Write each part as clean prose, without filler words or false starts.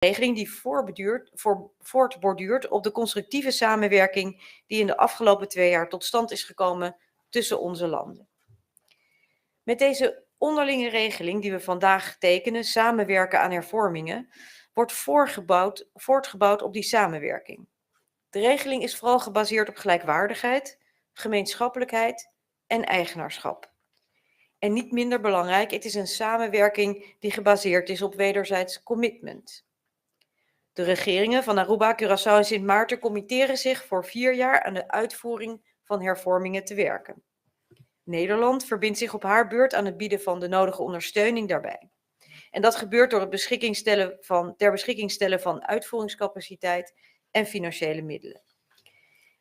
regeling die voortborduurt op de constructieve samenwerking die in de afgelopen 2 jaar tot stand is gekomen tussen onze landen. Met deze onderlinge regeling die we vandaag tekenen, samenwerken aan hervormingen, wordt voortgebouwd op die samenwerking. De regeling is vooral gebaseerd op gelijkwaardigheid, gemeenschappelijkheid en eigenaarschap. En niet minder belangrijk, het is een samenwerking die gebaseerd is op wederzijds commitment. De regeringen van Aruba, Curaçao en Sint Maarten committeren zich voor 4 jaar aan de uitvoering van hervormingen te werken. Nederland verbindt zich op haar beurt aan het bieden van de nodige ondersteuning daarbij. En dat gebeurt door het ter beschikking stellen van uitvoeringscapaciteit en financiële middelen.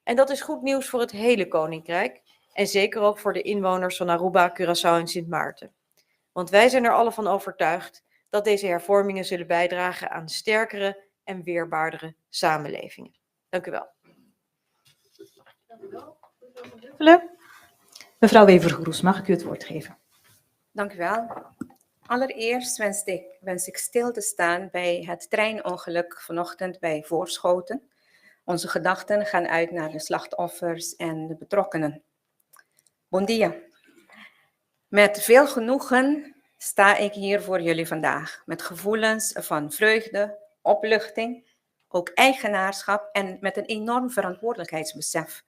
En dat is goed nieuws voor het hele Koninkrijk en zeker ook voor de inwoners van Aruba, Curaçao en Sint Maarten. Want wij zijn er alle van overtuigd dat deze hervormingen zullen bijdragen aan sterkere en weerbaardere samenlevingen. Dank u wel. Mevrouw Wever-Groes, mag ik u het woord geven? Dank u wel. Allereerst wens ik stil te staan bij het treinongeluk vanochtend bij Voorschoten. Onze gedachten gaan uit naar de slachtoffers en de betrokkenen. Bon dia. Met veel genoegen sta ik hier voor jullie vandaag. Met gevoelens van vreugde, opluchting, ook eigenaarschap en met een enorm verantwoordelijkheidsbesef.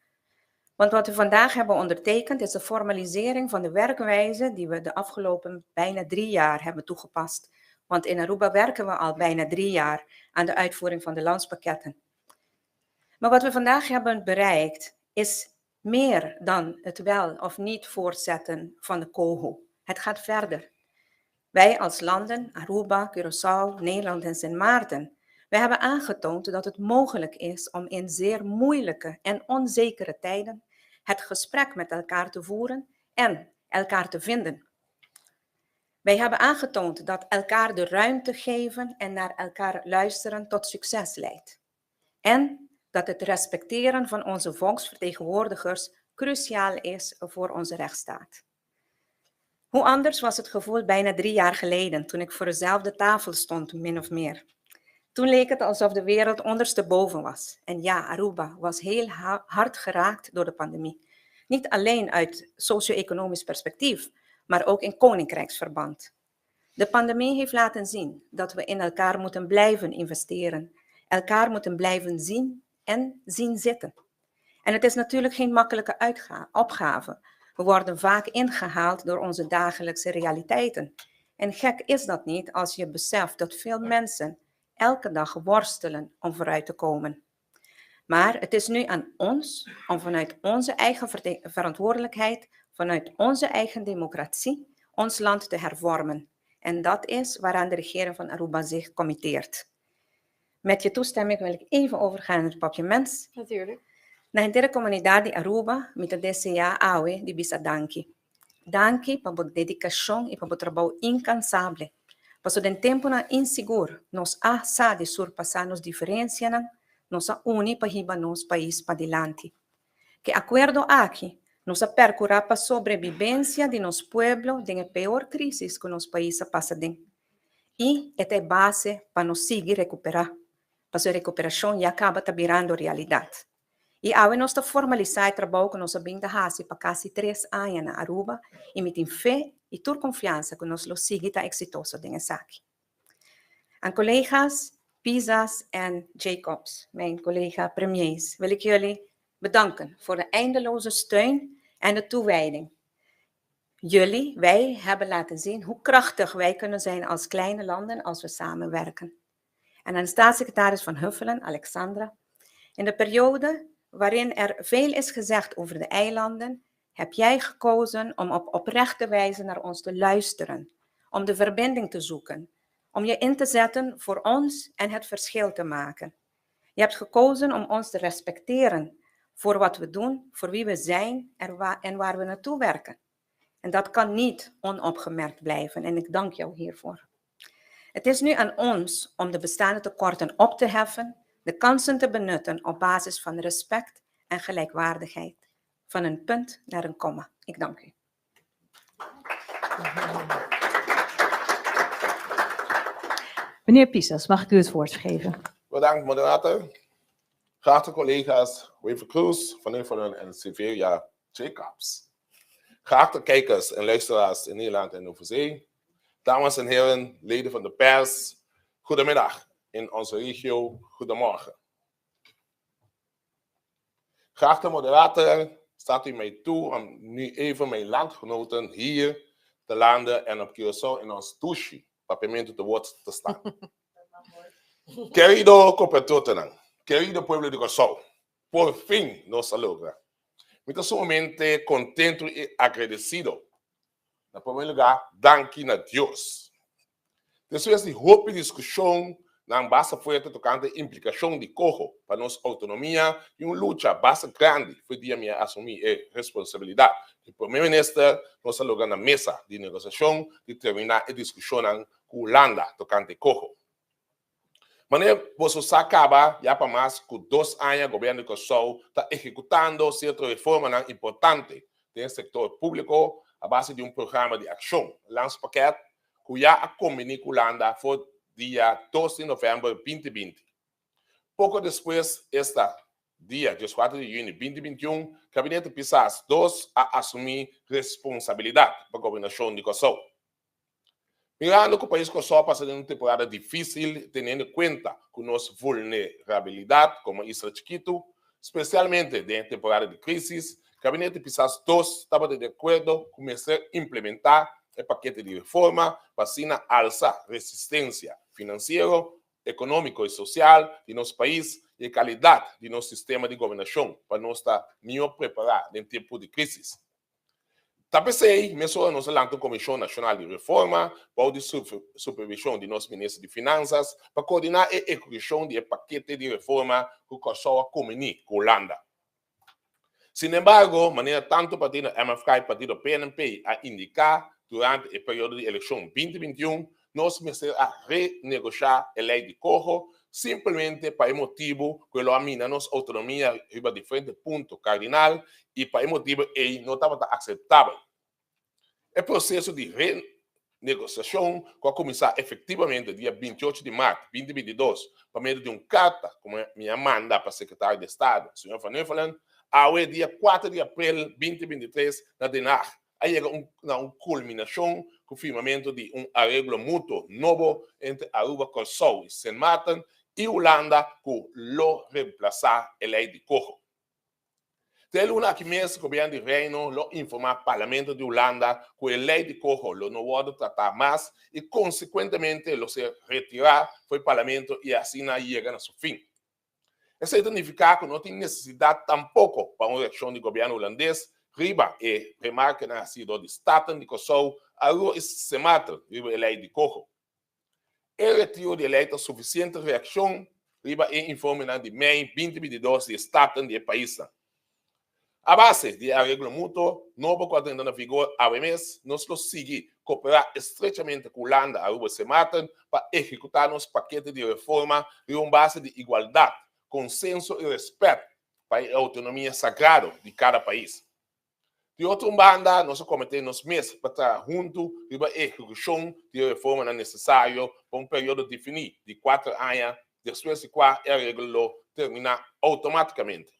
Want wat we vandaag hebben ondertekend is de formalisering van de werkwijze die we de afgelopen bijna 3 jaar hebben toegepast. Want in Aruba werken we al bijna 3 jaar aan de uitvoering van de landspakketten. Maar wat we vandaag hebben bereikt is meer dan het wel of niet voortzetten van de COHO. Het gaat verder. Wij als landen, Aruba, Curaçao, Nederland en Sint Maarten, wij hebben aangetoond dat het mogelijk is om in zeer moeilijke en onzekere tijden het gesprek met elkaar te voeren en elkaar te vinden. Wij hebben aangetoond dat elkaar de ruimte geven en naar elkaar luisteren tot succes leidt. En dat het respecteren van onze volksvertegenwoordigers cruciaal is voor onze rechtsstaat. Hoe anders was het gevoel bijna 3 jaar geleden, toen ik voor dezelfde tafel stond, min of meer. Toen leek het alsof de wereld ondersteboven was. En ja, Aruba was heel hard geraakt door de pandemie. Niet alleen uit socio-economisch perspectief, maar ook in koninkrijksverband. De pandemie heeft laten zien dat we in elkaar moeten blijven investeren, elkaar moeten blijven zien en zien zitten. En het is natuurlijk geen makkelijke opgave. We worden vaak ingehaald door onze dagelijkse realiteiten. En gek is dat niet als je beseft dat veel mensen elke dag worstelen om vooruit te komen. Maar het is nu aan ons om vanuit onze eigen verantwoordelijkheid, vanuit onze eigen democratie, ons land te hervormen. En dat is waaraan de regering van Aruba zich committeert. Met je toestemming wil ik even overgaan naar het papiermens. Natuurlijk. Na inteira comunidade de Aruba, me desejar awe de bisa danki. Danki para a dedicação e para o trabalho incansável. Passo den tempo na inseguro, nos sa de surpassar nos diferencias, nos uni para riba nos país para adelante. Que acordo aqui, nos percurar para sobrevivência de nos pueblo de pior crise que nos país passa den. E é base para nos seguir recuperar. Para a recuperação já acaba virando realidade. E ao nós formalizar o trabalho que nós abrimos para quase 3 anos na Aruba, e me tem fé e ter confiança que nós lo seguimos exitoso nessa aqui. Aan collega's, Pisa's en Jacobs, mijn collega premiers, wil ik jullie bedanken voor de eindeloze steun en de toewijding. Jullie, wij hebben laten zien hoe krachtig wij kunnen zijn als kleine landen als we samenwerken. En aan de staatssecretaris van Huffelen, Alexandra, in de periode waarin er veel is gezegd over de eilanden, heb jij gekozen om op oprechte wijze naar ons te luisteren, om de verbinding te zoeken, om je in te zetten voor ons en het verschil te maken. Je hebt gekozen om ons te respecteren voor wat we doen, voor wie we zijn en waar we naartoe werken. En dat kan niet onopgemerkt blijven en ik dank jou hiervoor. Het is nu aan ons om de bestaande tekorten op te heffen, de kansen te benutten op basis van respect en gelijkwaardigheid. Van een punt naar een komma. Ik dank u. Meneer Pisas, mag ik u het woord geven? Bedankt, moderator. Geachte collega's, Wever Cruz, Van Nuffelen en Silveria Jacobs. Geachte kijkers en luisteraars in Nederland en overzee. Dames en heren, leden van de pers, goedemiddag. In onze regio, goedemorgen. Geachte moderator, staat u mij toe om nu even mijn landgenoten hier te landen en op Curaçao in ons Tushi, papamento te woord te staan. Querido compatriotas, querido pueblo de Curaçao, por fin nos logra. Muito sumamente contento e agradecido. Na primeiro lugar, danke a Deus. Depois de roupa discussão, na base forte tocante a implicação de Coho para nossa autonomia e uma luta bastante grande foi de minha assumir a responsabilidade. O primeiro-ministro nos lugar na mesa de negociação de terminar a discussão com a Holanda tocante a Coho. Maneira, você acaba já para mais que 2 anos o governo de Curaçao está executando certas reformas importantes no setor público a base de programa de ação, lançamento, que já combinou com a Holanda foi dia 12 de novembro de 2020. Pouco depois, dia 14 de junho de 2021, o Gabinete Pisas II a assumir responsabilidade para a governação de Curaçao. Mirando que o país Curaçao passa de uma temporada difícil, tendo em conta que nossa vulnerabilidade como isla chiquito, especialmente dentro da temporada de crise, o Gabinete Pisas II estava de acordo com começar a implementar o paquete de reforma para alçar a resistência financeira, econômica e social de nosso país e a qualidade de nosso sistema de governação para nós estar melhor preparados em tempo de crise. Também, mesmo nós lançamos a Comissão Nacional de Reforma, para a supervisão de nosso ministro de Finanças, para coordenar a execução do paquete de reforma que o Curaçao combinou com a Holanda. Sin embargo, maneira tanto o partido MFK e o partido PNP a indicar durante o período de eleição 2021, nós começamos a renegociar a lei de Coho, simplesmente para o motivo que ela amina nossa autonomia em diferentes pontos cardinal e para o motivo que não estava aceitável. O processo de renegociação vai começar efetivamente dia 28 de março de 2022, por meio de uma carta, como me manda para o secretário de Estado, o senhor Van Nuffelen, ao dia 4 de abril de 2023, na DENAR. Aí chega uma culminação com o firmamento de um arreglo mútuo novo entre Aruba, Curaçao e Sint Maarten e Holanda, que lo reemplazar a lei de Coho. Tem uma que mesmo o governo de Reino lo informar ao Parlamento de Holanda que a lei de Coho lo não pode tratar mais e, consequentemente, lo se retirar do Parlamento e assim chega a seu fim. Isso significa que não tem necessidade tampouco para uma reação do governo holandês riba e remarca na cidade de Staten de Curaçao, Aruba e Sint Maarten riba a lei de Coho. O retiro de lei é suficiente reação riba e informe de maio 2022 de Staten de país. A base de arreglo mútuo, novo quadro entrando em vigor ao mês, nós lo seguimos cooperar estreitamente com Holanda, Aruba e Sint Maarten para executar nosso paquete de reforma em uma base de igualdade, consenso e respeito para a autonomia sagrada de cada país. De outra banda, nós cometemos meses para estar juntos e a execução de reforma necessária para um período definido de 4 anos, depois de qual o arreglo termina automaticamente.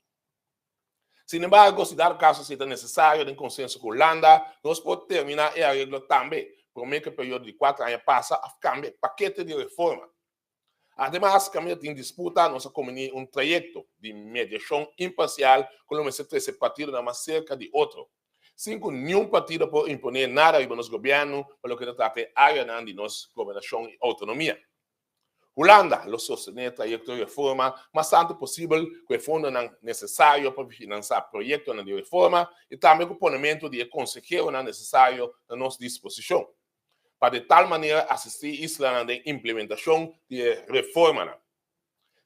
Sin embargo, se dado caso seja necessário de consenso com a Holanda, nós podemos terminar o arreglo também, por meio que o período de 4 anos passa a cambiar paquete de reforma. Además, caminho em disputa, nós combinamos trajeto de mediação imparcial com o MST partido na mais cerca de outro. Sem que nenhum partido pode imponer nada em nosso governo, pelo que trata a área de nossa governação e autonomia. Holanda lo sostiene a trajeto de reforma, mas tanto possível que o fundo necessário para financiar projetos de reforma e também o polimento de consejero necessário à nossa disposição, para de tal maneira assistir a Isla na implementação de reforma.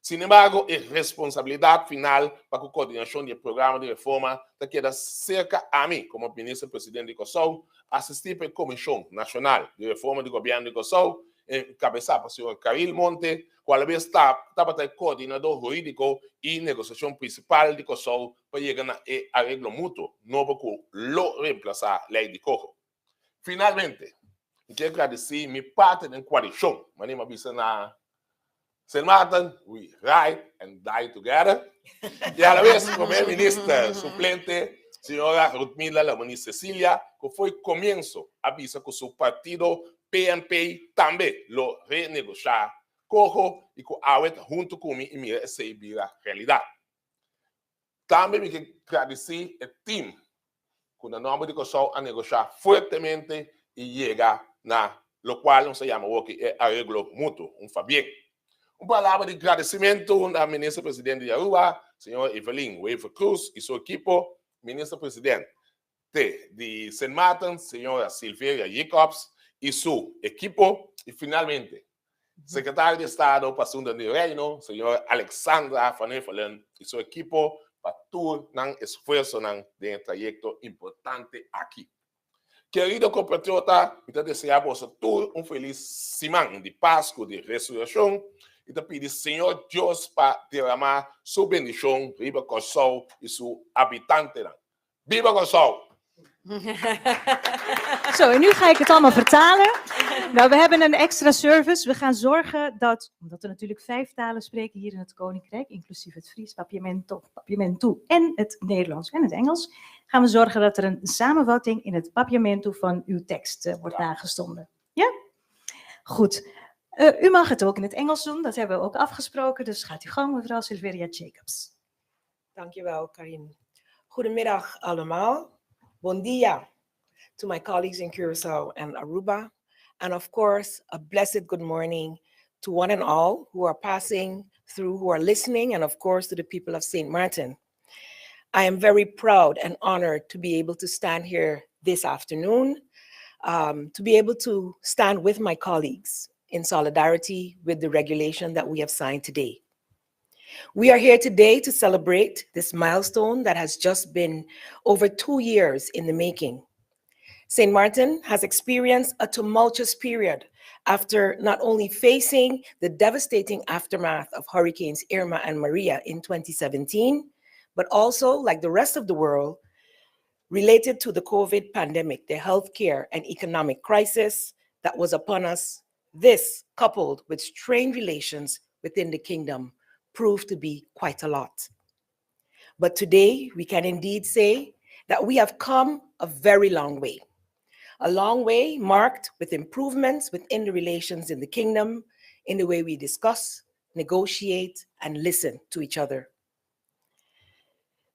Sin embargo, a responsabilidade final para a coordenação do programa de reforma queda cerca a mim, como ministro-presidente de Curaçao, assistir para a Comissão Nacional de Reforma do Governo de Curaçao, encabeçado pelo senhor Caril Monte, qual vez estava coordenador jurídico e negociação principal de Curaçao para chegar a arreglo mútuo novo que lo reemplazar a lei de Coho. Finalmente, Ik heb agradecer me parte in coalition. Mijn naam is St. Martin, we ride and die together. Y a la vez, primer ministro suplente, señora Rudmila Lamoni Cecilia, que fue comienzo, avisa que su partido PNP también lo renegociar, cojo y que ahora junto conmigo y mira esa realidad. También me quiero agradecer el team, con el nombre de que son a negociar fuertemente y llega a lo cual se llama arreglo mutuo, un bien. Uma palavra de agradecimento da ministra presidente de Aruba, senhor Evelyn Weaver Cruz e seu equipo, ministra presidente de St. Martin, senhora Silveira Jacobs e seu equipo, e finalmente, secretário de Estado para Asuntos do Reino, senhora Alexandra Van Hevelen e seu equipo, para todo o esforço de trayecto importante aqui. Querido compatriota, eu desejo a você todo feliz semana de Páscoa, de ressurreição, e te pedir, Senhor Deus, para derramar sua bendição, viva Kosovo e seu habitante. Viva Kosovo! Zo, en nu ga ik het allemaal vertalen. Nou, we hebben een extra service. We gaan zorgen dat, omdat we natuurlijk 5 talen spreken hier in het Koninkrijk, inclusief het Fries, Papiamentu en het Nederlands en het Engels, gaan we zorgen dat er een samenvatting in het Papiamentu van uw tekst wordt aangestonden. Ja? Goed. U mag het ook in het Engels doen, dat hebben we ook afgesproken, dus gaat u gang, mevrouw Silveria Jacobs. Dankjewel, Karin. Goedemiddag allemaal. Bon dia to my colleagues in Curaçao and Aruba. And of course, a blessed good morning to one and all who are passing through, who are listening, and of course to the people of St. Martin. I am very proud and honored to be able to stand here this afternoon, to be able to stand with my colleagues in solidarity with the regulation that we have signed today. We are here today to celebrate this milestone that has just been over 2 years in the making. St. Martin has experienced a tumultuous period after not only facing the devastating aftermath of Hurricanes Irma and Maria in 2017, but also, like the rest of the world, related to the COVID pandemic, the healthcare and economic crisis that was upon us. This, coupled with strained relations within the kingdom, proved to be quite a lot. But today, we can indeed say that we have come a very long way. A long way marked with improvements within the relations in the kingdom, in the way we discuss, negotiate, and listen to each other.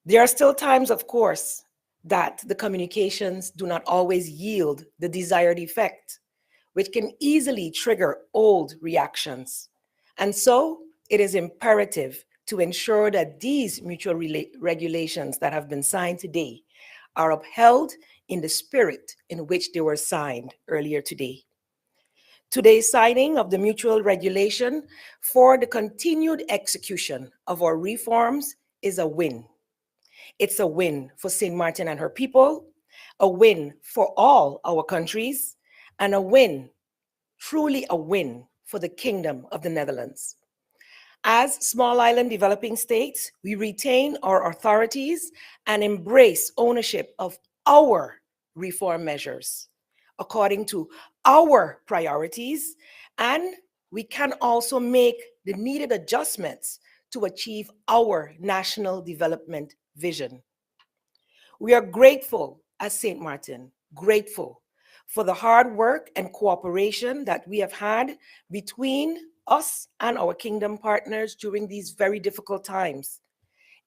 There are still times, of course, that the communications do not always yield the desired effect, which can easily trigger old reactions. And so it is imperative to ensure that these mutual regulations that have been signed today are upheld in the spirit in which they were signed earlier today. Today's signing of the mutual regulation for the continued execution of our reforms is a win. It's a win for St. Martin and her people, a win for all our countries, and a win, truly a win for the Kingdom of the Netherlands. As small island developing states, we retain our authorities and embrace ownership of our reform measures according to our priorities, and we can also make the needed adjustments to achieve our national development vision. We are grateful as St. Martin, grateful for the hard work and cooperation that we have had between us and our kingdom partners during these very difficult times.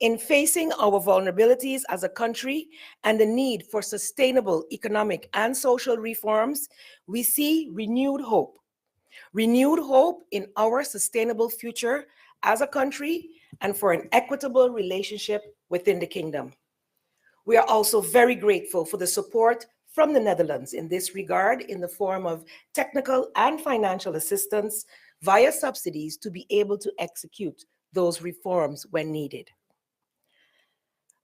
In facing our vulnerabilities as a country and the need for sustainable economic and social reforms, we see renewed hope in our sustainable future as a country and for an equitable relationship within the kingdom. We are also very grateful for the support from the Netherlands in this regard in the form of technical and financial assistance via subsidies to be able to execute those reforms when needed.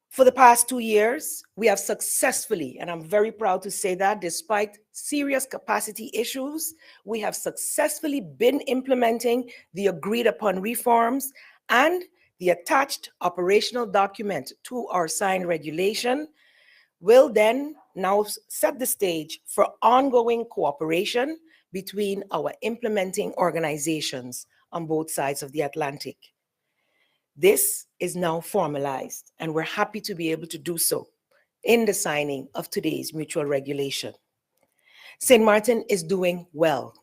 For the past 2 years, we have successfully, and I'm very proud to say that despite serious capacity issues, we have successfully been implementing the agreed upon reforms, and the attached operational document to our signed regulation will then now set the stage for ongoing cooperation between our implementing organizations on both sides of the Atlantic. This is now formalized, and we're happy to be able to do so in the signing of today's mutual regulation. St. Martin is doing well.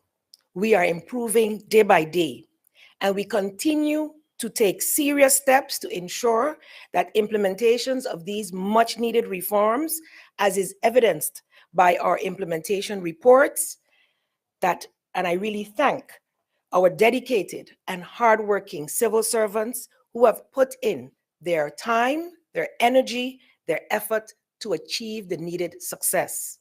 We are improving day by day, and we continue to take serious steps to ensure that implementations of these much needed reforms, as is evidenced by our implementation reports, and I really thank our dedicated and hardworking civil servants who have put in their time, their energy, their effort to achieve the needed success.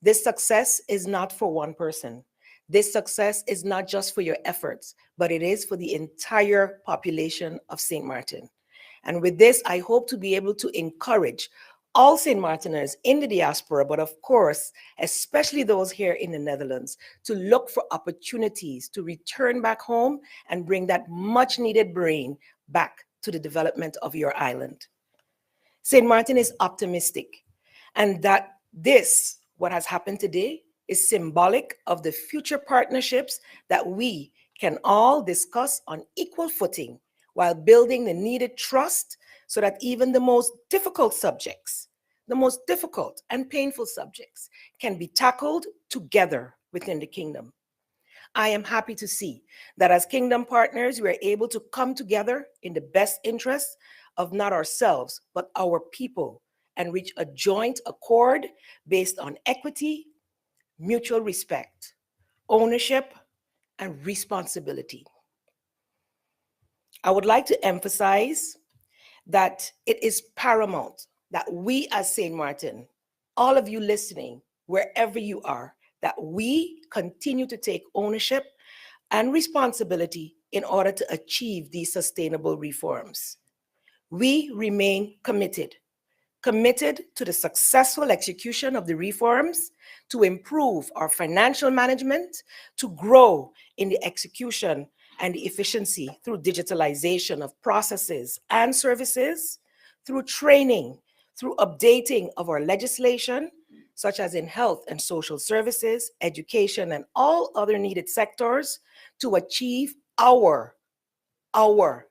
This success is not for one person. This success is not just for your efforts, but it is for the entire population of St. Martin. And with this, I hope to be able to encourage all St. Martiners in the diaspora, but of course, especially those here in the Netherlands, to look for opportunities to return back home and bring that much needed brain back to the development of your island. St. Martin is optimistic, and that this, what has happened today, is symbolic of the future partnerships that we can all discuss on equal footing while building the needed trust so that even the most difficult subjects, the most difficult and painful subjects, can be tackled together within the kingdom. I am happy to see that as kingdom partners, we are able to come together in the best interest of not ourselves, but our people, and reach a joint accord based on equity, mutual respect, ownership, and responsibility. I would like to emphasize that it is paramount that we as St. Martin, all of you listening, wherever you are, that we continue to take ownership and responsibility in order to achieve these sustainable reforms. We remain committed to the successful execution of the reforms, to improve our financial management, to grow in the execution and the efficiency through digitalization of processes and services, through training, through updating of our legislation, such as in health and social services, education, and all other needed sectors, to achieve our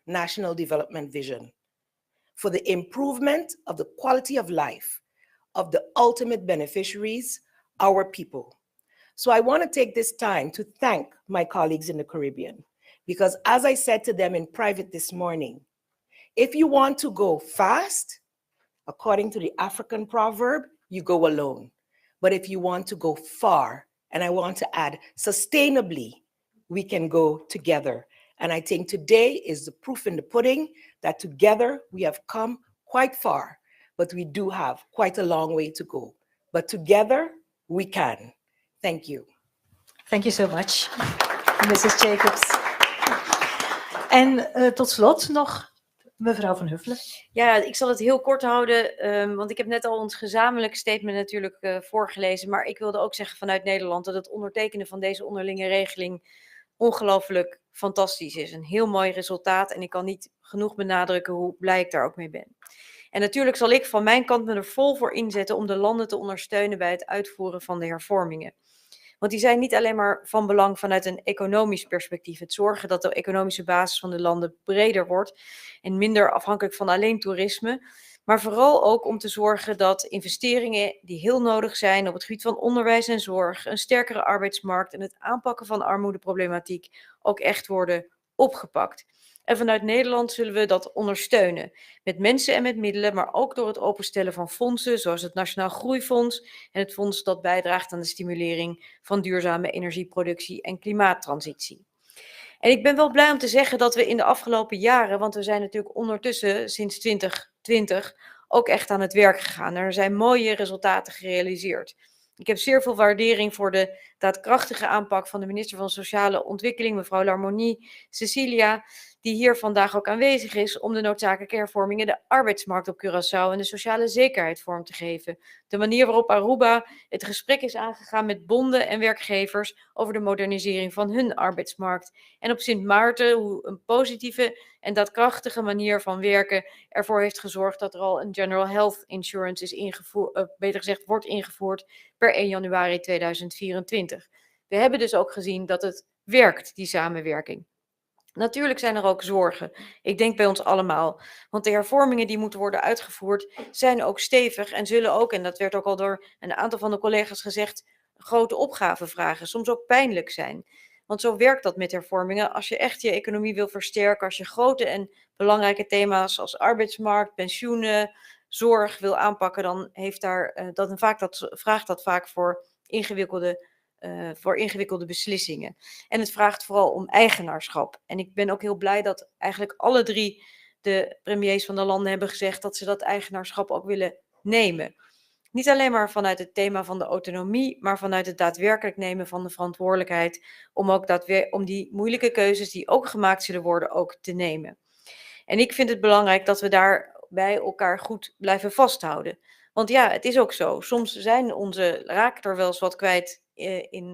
national development vision for the improvement of the quality of life of the ultimate beneficiaries, our people. So I want to take this time to thank my colleagues in the Caribbean, because as I said to them in private this morning, if you want to go fast, according to the African proverb, you go alone. But if you want to go far, and I want to add sustainably, we can go together. And I think today is the proof in the pudding that together we have come quite far, but we do have quite a long way to go. But together we can. Thank you. Thank you so much, Mrs. Jacobs. En tot slot nog mevrouw Van Huffelen. Ja, ik zal het heel kort houden, want ik heb net al ons gezamenlijk statement natuurlijk voorgelezen. Maar ik wilde ook zeggen vanuit Nederland dat het ondertekenen van deze onderlinge regeling ongelooflijk fantastisch is. Een heel mooi resultaat en ik kan niet genoeg benadrukken hoe blij ik daar ook mee ben. En natuurlijk zal ik van mijn kant me er vol voor inzetten om de landen te ondersteunen bij het uitvoeren van de hervormingen. Want die zijn niet alleen maar van belang vanuit een economisch perspectief. Het zorgen dat de economische basis van de landen breder wordt en minder afhankelijk van alleen toerisme. Maar vooral ook om te zorgen dat investeringen die heel nodig zijn op het gebied van onderwijs en zorg, een sterkere arbeidsmarkt en het aanpakken van armoedeproblematiek ook echt worden opgepakt. En vanuit Nederland zullen we dat ondersteunen. Met mensen en met middelen, maar ook door het openstellen van fondsen zoals het Nationaal Groeifonds en het fonds dat bijdraagt aan de stimulering van duurzame energieproductie en klimaattransitie. En ik ben wel blij om te zeggen dat we in de afgelopen jaren, want we zijn natuurlijk ondertussen sinds 2020 ook echt aan het werk gegaan. Er zijn mooie resultaten gerealiseerd. Ik heb zeer veel waardering voor de daadkrachtige aanpak van de minister van Sociale Ontwikkeling, mevrouw Larmonie Cecilia, die hier vandaag ook aanwezig is om de noodzakelijke hervormingen de arbeidsmarkt op Curaçao en de sociale zekerheid vorm te geven. De manier waarop Aruba het gesprek is aangegaan met bonden en werkgevers over de modernisering van hun arbeidsmarkt. En op Sint Maarten hoe een positieve en daadkrachtige manier van werken ervoor heeft gezorgd dat er al een General Health Insurance is ingevoerd, beter gezegd wordt ingevoerd per 1 januari 2024. We hebben dus ook gezien dat het werkt, die samenwerking. Natuurlijk zijn er ook zorgen. Ik denk bij ons allemaal. Want de hervormingen die moeten worden uitgevoerd zijn ook stevig en zullen ook, en dat werd ook al door een aantal van de collega's gezegd, grote opgaven vragen. Soms ook pijnlijk zijn. Want zo werkt dat met hervormingen. Als je echt je economie wil versterken, als je grote en belangrijke thema's als arbeidsmarkt, pensioenen, zorg wil aanpakken, dan vraagt dat vaak voor ingewikkelde beslissingen. En het vraagt vooral om eigenaarschap. En ik ben ook heel blij dat eigenlijk alle 3 de premiers van de landen hebben gezegd dat ze dat eigenaarschap ook willen nemen. Niet alleen maar vanuit het thema van de autonomie, maar vanuit het daadwerkelijk nemen van de verantwoordelijkheid om die moeilijke keuzes die ook gemaakt zullen worden ook te nemen. En ik vind het belangrijk dat we daarbij elkaar goed blijven vasthouden. Want ja, het is ook zo. Soms raken er wel eens wat kwijt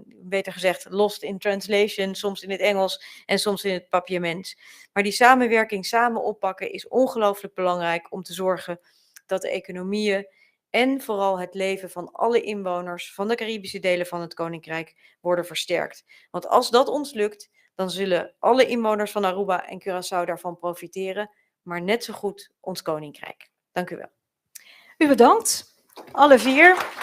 beter gezegd, lost in translation, soms in het Engels en soms in het papiament. Maar die samenwerking, samen oppakken is ongelooflijk belangrijk om te zorgen dat de economieën en vooral het leven van alle inwoners van de Caribische delen van het Koninkrijk worden versterkt. Want als dat ons lukt, dan zullen alle inwoners van Aruba en Curaçao daarvan profiteren, maar net zo goed ons Koninkrijk. Dank u wel. U bedankt, alle 4.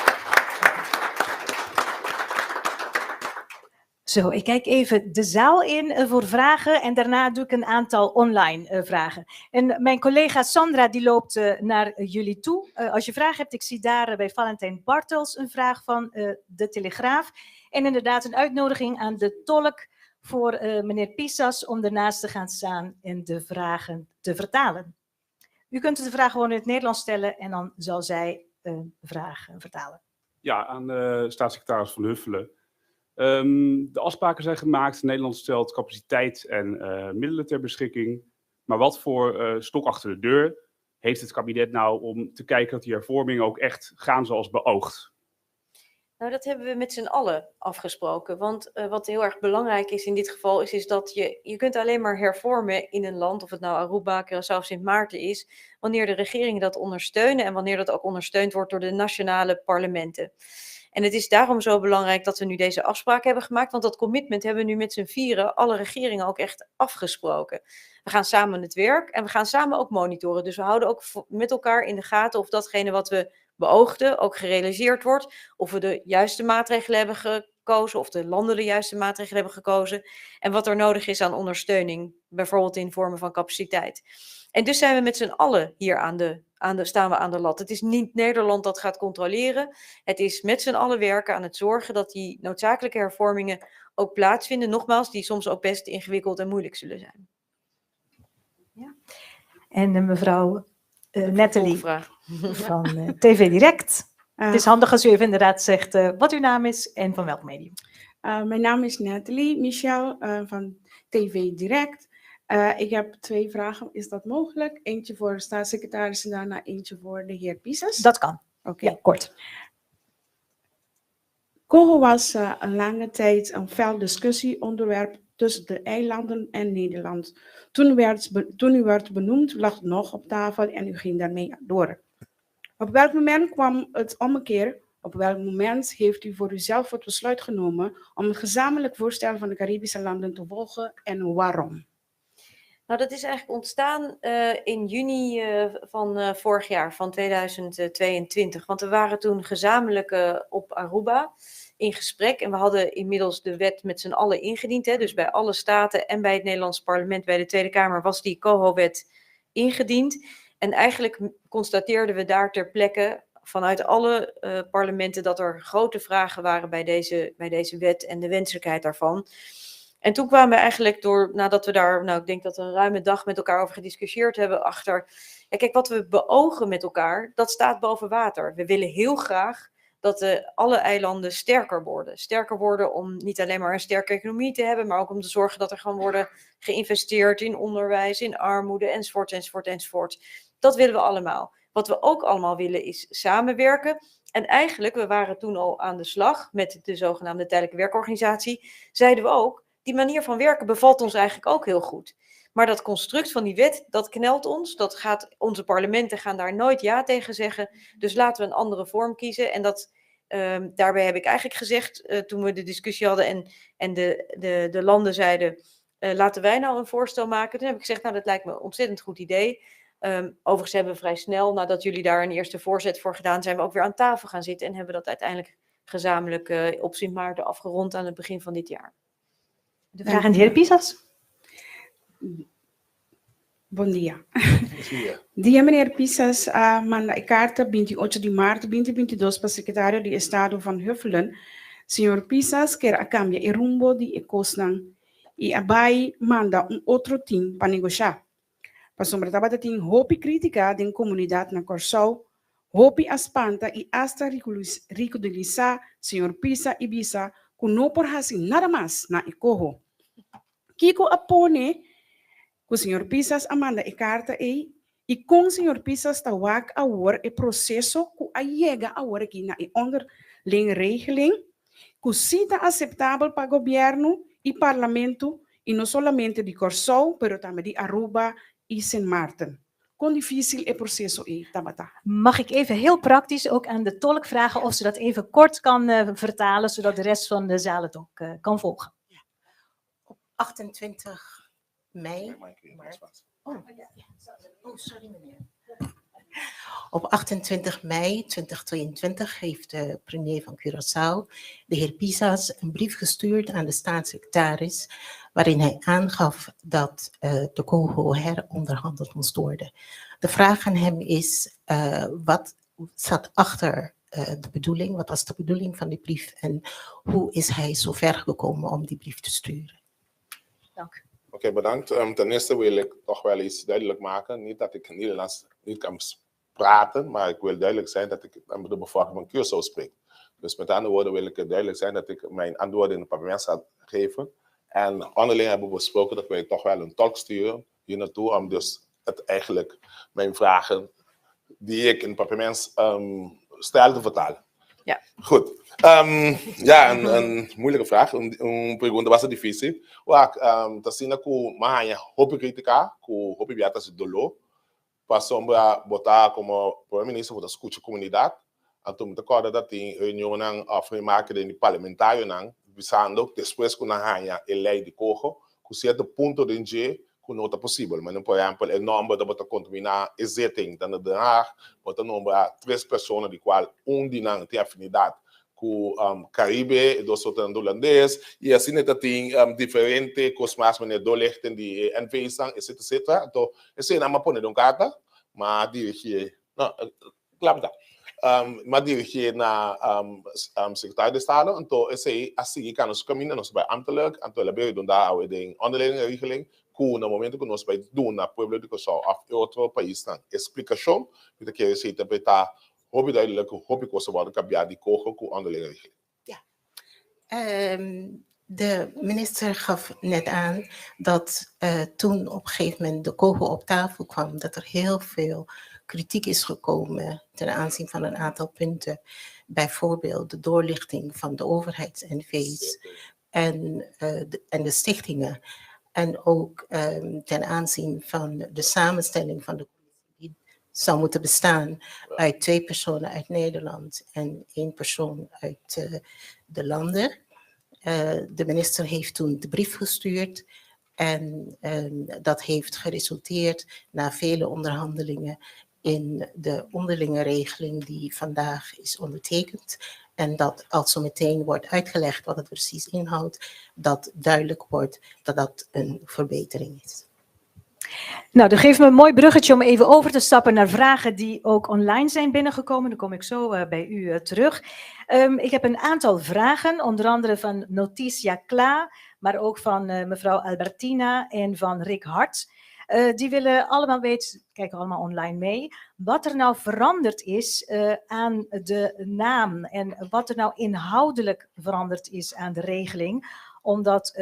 Zo, ik kijk even de zaal in voor vragen en daarna doe ik een aantal online vragen. En mijn collega Sandra die loopt naar jullie toe. Als je vragen hebt, ik zie daar bij Valentijn Bartels een vraag van de Telegraaf. En inderdaad een uitnodiging aan de tolk voor meneer Pisas om ernaast te gaan staan en de vragen te vertalen. U kunt de vraag gewoon in het Nederlands stellen en dan zal zij de vraag vertalen. Ja, aan de staatssecretaris Van Huffelen. De afspraken zijn gemaakt. Nederland stelt capaciteit en middelen ter beschikking. Maar wat voor stok achter de deur heeft het kabinet nou om te kijken dat die hervormingen ook echt gaan zoals beoogd? Nou, dat hebben we met z'n allen afgesproken. Want wat heel erg belangrijk is in dit geval, is dat je kunt alleen maar hervormen in een land, of het nou Aruba, Curaçao of Sint Maarten is, wanneer de regeringen dat ondersteunen en wanneer dat ook ondersteund wordt door de nationale parlementen. En het is daarom zo belangrijk dat we nu deze afspraak hebben gemaakt, want dat commitment hebben we nu met z'n 4 alle regeringen ook echt afgesproken. We gaan samen aan het werk en we gaan samen ook monitoren. Dus we houden ook met elkaar in de gaten of datgene wat we beoogden ook gerealiseerd wordt, of we de juiste maatregelen hebben gekozen, of de landen de juiste maatregelen hebben gekozen, en wat er nodig is aan ondersteuning, bijvoorbeeld in vormen van capaciteit. En dus zijn we met z'n allen hier staan we aan de lat. Het is niet Nederland dat gaat controleren. Het is met z'n allen werken aan het zorgen dat die noodzakelijke hervormingen ook plaatsvinden. Nogmaals, die soms ook best ingewikkeld en moeilijk zullen zijn. Ja. En mevrouw Nathalie Vraag. van TV Direct. Het is handig als u even inderdaad zegt wat uw naam is en van welk medium. Mijn naam is Nathalie Michel van TV Direct. Ik heb 2 vragen. Is dat mogelijk? Eentje voor de staatssecretaris en daarna eentje voor de heer Pisas. Dat kan. Oké. Ja, kort. Coho was een lange tijd een fel discussieonderwerp tussen de eilanden en Nederland. Toen u werd benoemd, lag het nog op tafel en u ging daarmee door. Op welk moment kwam het ommekeer? Op welk moment heeft u voor uzelf het besluit genomen om het gezamenlijk voorstel van de Caribische landen te volgen en waarom? Nou, dat is eigenlijk ontstaan in juni van vorig jaar, van 2022. Want we waren toen gezamenlijk op Aruba in gesprek. En we hadden inmiddels de wet met z'n allen ingediend. Hè? Dus bij alle staten en bij het Nederlands parlement, bij de Tweede Kamer, was die COHO-wet ingediend. En eigenlijk constateerden we daar ter plekke vanuit alle parlementen dat er grote vragen waren bij deze wet en de wenselijkheid daarvan. En toen kwamen we eigenlijk nadat we daar, ik denk dat we een ruime dag met elkaar over gediscussieerd hebben, achter, ja, kijk, wat we beogen met elkaar, dat staat boven water. We willen heel graag dat alle eilanden sterker worden. Sterker worden om niet alleen maar een sterke economie te hebben, maar ook om te zorgen dat er gewoon worden geïnvesteerd in onderwijs, in armoede, enzovoort, enzovoort, enzovoort. Dat willen we allemaal. Wat we ook allemaal willen is samenwerken. En eigenlijk, we waren toen al aan de slag met de zogenaamde tijdelijke werkorganisatie, zeiden we ook, die manier van werken bevalt ons eigenlijk ook heel goed. Maar dat construct van die wet, dat knelt ons. Onze parlementen gaan daar nooit ja tegen zeggen. Dus laten we een andere vorm kiezen. En daarbij heb ik eigenlijk gezegd, toen we de discussie hadden en de landen zeiden, laten wij nou een voorstel maken. Toen heb ik gezegd, nou dat lijkt me een ontzettend goed idee. Overigens hebben we vrij snel, nadat jullie daar een eerste voorzet voor gedaan, zijn we ook weer aan tafel gaan zitten. En hebben we dat uiteindelijk gezamenlijk op Sint Maarten afgerond aan het begin van dit jaar. De vraag aan de heer Pisas. Bom dia. Zie Dia, meneer Pisas, manda e carta 28 de maart 2022 para o secretário de Estado van Huffelen. Senhor Pisas quer a cambia e rumbo de ecosnan e abai manda outro team para negociar. Para sombra tabata tem hopi crítica da comunidade na Corsau, hopi aspanta e hasta ridiculizar senhor Pisa e Bisa com não por assim nada mais na ecoho. Kiko apone com o senhor Pisas amanda e carta e com o senhor Pisas tawak awor e processo ku ayega awor aqui na e onderling regeling ku cita aceitável para governo e parlamento e não solamente de Corsau, pero também de Aruba e Sint Maarten. Kon difícil e processo e tabata. Mag ik even heel praktisch ook aan de tolk vragen of ze dat even kort kan vertalen, zodat de rest van de zaal het ook kan volgen. Op 28 mei. Sorry meneer. Op 28 mei 2022 heeft de premier van Curaçao, de heer Pisas, een brief gestuurd aan de staatssecretaris, waarin hij aangaf dat de COHO heronderhandeld moest worden. De vraag aan hem is, wat zat achter de bedoeling, wat was de bedoeling van die brief en hoe is hij zo ver gekomen om die brief te sturen? Dank. Oké, bedankt. Ten eerste wil ik toch wel iets duidelijk maken. Niet dat ik Nederlands niet kan praten, maar ik wil duidelijk zijn dat ik met de bevolking van Curaçao spreek. Dus met andere woorden wil ik duidelijk zijn dat ik mijn antwoorden in het parlement zal geven. En onderling hebben we besproken dat wij toch wel een tolk sturen hier naartoe om dus het eigenlijk mijn vragen die ik in het parlement stel te vertalen. Ja. Goed. Ja, een moeilijke vraag. Een pergunta bastante difícil. Tá sendo que mahanya hopi crítica, que hopi viatas de dolo, para sombra botar como primeiro-ministro para discutir a comunidade. Então, me recordo que tem reunião na afirmar de parlamentário não, visando depois que na hanha lei de corro, com certo ponto de dia que não é possível. Mas, por exemplo, o número de botar contaminar é zero, então de dar, botar número a 3 pessoas de qual de não tem afinidade com Caribe e 2 outros holandês, e assim tem diferente cosmas doorlichten die NV-staan, etc. Então, esse é uma pone de carta, mas dirigir, não, claro tá. Maar dirigir na secretário de Estado, então esse assim que nós caminhamos bij ambtelijk, então ela veio dar a de onderlinge regeling, que no momento que nós vai doen na pueblo de Curaçao of outro país dan explicação, dat quer dizer interpretar hoe duidelijk hoe ik was worden cambiar die kogel com onderlinge regeling. Ja. De minister gaf net aan dat toen op een gegeven moment de kogel op tafel kwam, dat er heel veel kritiek is gekomen ten aanzien van een aantal punten. Bijvoorbeeld de doorlichting van de overheids-NV's en de stichtingen. En ook ten aanzien van de samenstelling van de commissie die zou moeten bestaan uit 2 personen uit Nederland en 1 persoon uit de landen. De minister heeft toen de brief gestuurd en dat heeft geresulteerd na vele onderhandelingen in de onderlinge regeling die vandaag is ondertekend. En dat als zo meteen wordt uitgelegd wat het precies inhoudt, dat duidelijk wordt dat dat een verbetering is. Nou, dat geeft me een mooi bruggetje om even over te stappen naar vragen die ook online zijn binnengekomen. Dan kom ik zo bij u terug. Ik heb een aantal vragen, onder andere van Noticia Kla, maar ook van mevrouw Albertina en van Rick Hart. Die willen allemaal weten, kijken allemaal online mee, wat er nou veranderd is aan de naam en wat er nou inhoudelijk veranderd is aan de regeling. Omdat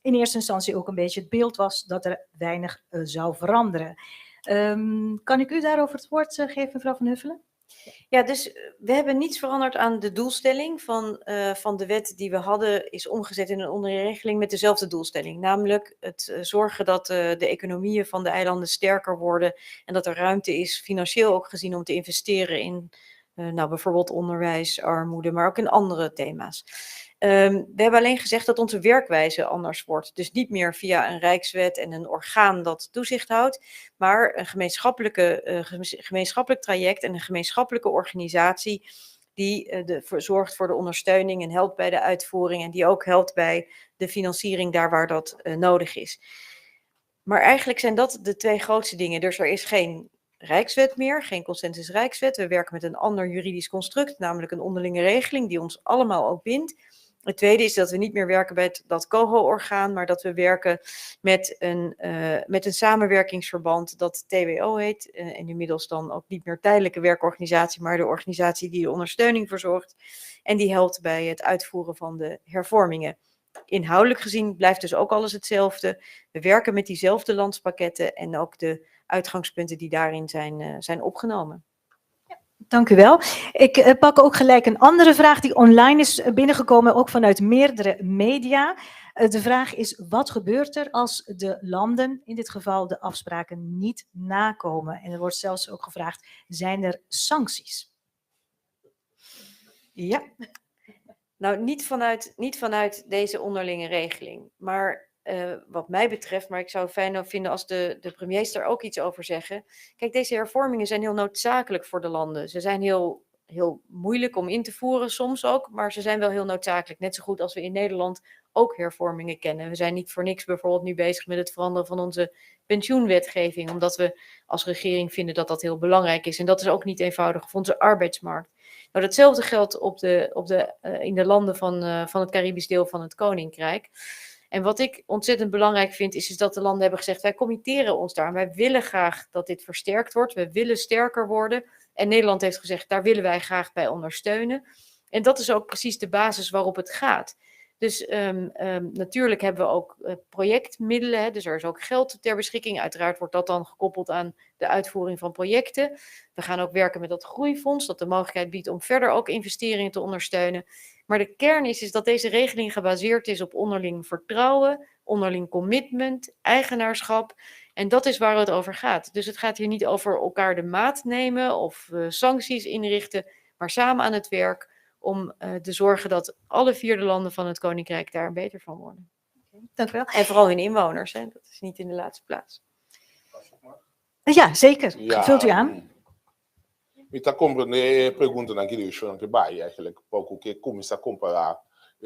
in eerste instantie ook een beetje het beeld was dat er weinig zou veranderen. Kan ik u daarover het woord geven, mevrouw Van Huffelen? Ja, dus we hebben niets veranderd aan de doelstelling van de wet die we hadden, is omgezet in een onderregeling met dezelfde doelstelling. Namelijk het zorgen dat de economieën van de eilanden sterker worden en dat er ruimte is, financieel ook gezien, om te investeren in bijvoorbeeld onderwijs, armoede, maar ook in andere thema's. We hebben alleen gezegd dat onze werkwijze anders wordt. Dus niet meer via een rijkswet en een orgaan dat toezicht houdt, maar een gemeenschappelijk traject en een gemeenschappelijke organisatie die zorgt voor de ondersteuning en helpt bij de uitvoering en die ook helpt bij de financiering daar waar dat nodig is. Maar eigenlijk zijn dat de twee grootste dingen. Dus er is geen rijkswet meer, geen consensus rijkswet. We werken met een ander juridisch construct, namelijk een onderlinge regeling die ons allemaal ook bindt. Het tweede is dat we niet meer werken bij dat COHO-orgaan, maar dat we werken met een samenwerkingsverband dat TWO heet. En inmiddels dan ook niet meer tijdelijke werkorganisatie, maar de organisatie die de ondersteuning verzorgt. En die helpt bij het uitvoeren van de hervormingen. Inhoudelijk gezien blijft dus ook alles hetzelfde. We werken met diezelfde landspakketten en ook de uitgangspunten die daarin zijn opgenomen. Dank u wel. Ik pak ook gelijk een andere vraag die online is binnengekomen, ook vanuit meerdere media. De vraag is, wat gebeurt er als de landen, in dit geval de afspraken, niet nakomen? En er wordt zelfs ook gevraagd, zijn er sancties? Ja, nou niet vanuit deze onderlinge regeling, maar wat mij betreft, maar ik zou het fijn vinden als de premiers daar ook iets over zeggen. Kijk, deze hervormingen zijn heel noodzakelijk voor de landen. Ze zijn heel, heel moeilijk om in te voeren soms ook, maar ze zijn wel heel noodzakelijk. Net zo goed als we in Nederland ook hervormingen kennen. We zijn niet voor niks bijvoorbeeld nu bezig met het veranderen van onze pensioenwetgeving, omdat we als regering vinden dat dat heel belangrijk is. En dat is ook niet eenvoudig voor onze arbeidsmarkt. Nou, datzelfde geldt in de landen van het Caribisch deel van het Koninkrijk. En wat ik ontzettend belangrijk vind, is dat de landen hebben gezegd, wij committeren ons daar. Wij willen graag dat dit versterkt wordt. We willen sterker worden. En Nederland heeft gezegd, daar willen wij graag bij ondersteunen. En dat is ook precies de basis waarop het gaat. Dus natuurlijk hebben we ook projectmiddelen. Hè, dus er is ook geld ter beschikking. Uiteraard wordt dat dan gekoppeld aan de uitvoering van projecten. We gaan ook werken met dat groeifonds, dat de mogelijkheid biedt om verder ook investeringen te ondersteunen. Maar de kern is dat deze regeling gebaseerd is op onderling vertrouwen, onderling commitment, eigenaarschap. En dat is waar het over gaat. Dus het gaat hier niet over elkaar de maat nemen of sancties inrichten, maar samen aan het werk om te zorgen dat alle 4 landen van het Koninkrijk daar beter van worden. Dank u wel. En vooral hun inwoners, hè? Dat is niet in de laatste plaats. Ja, zeker. Vult u aan. Ik compreender pergunta naquele eixo que vai eigenlijk pouco que começa a comparar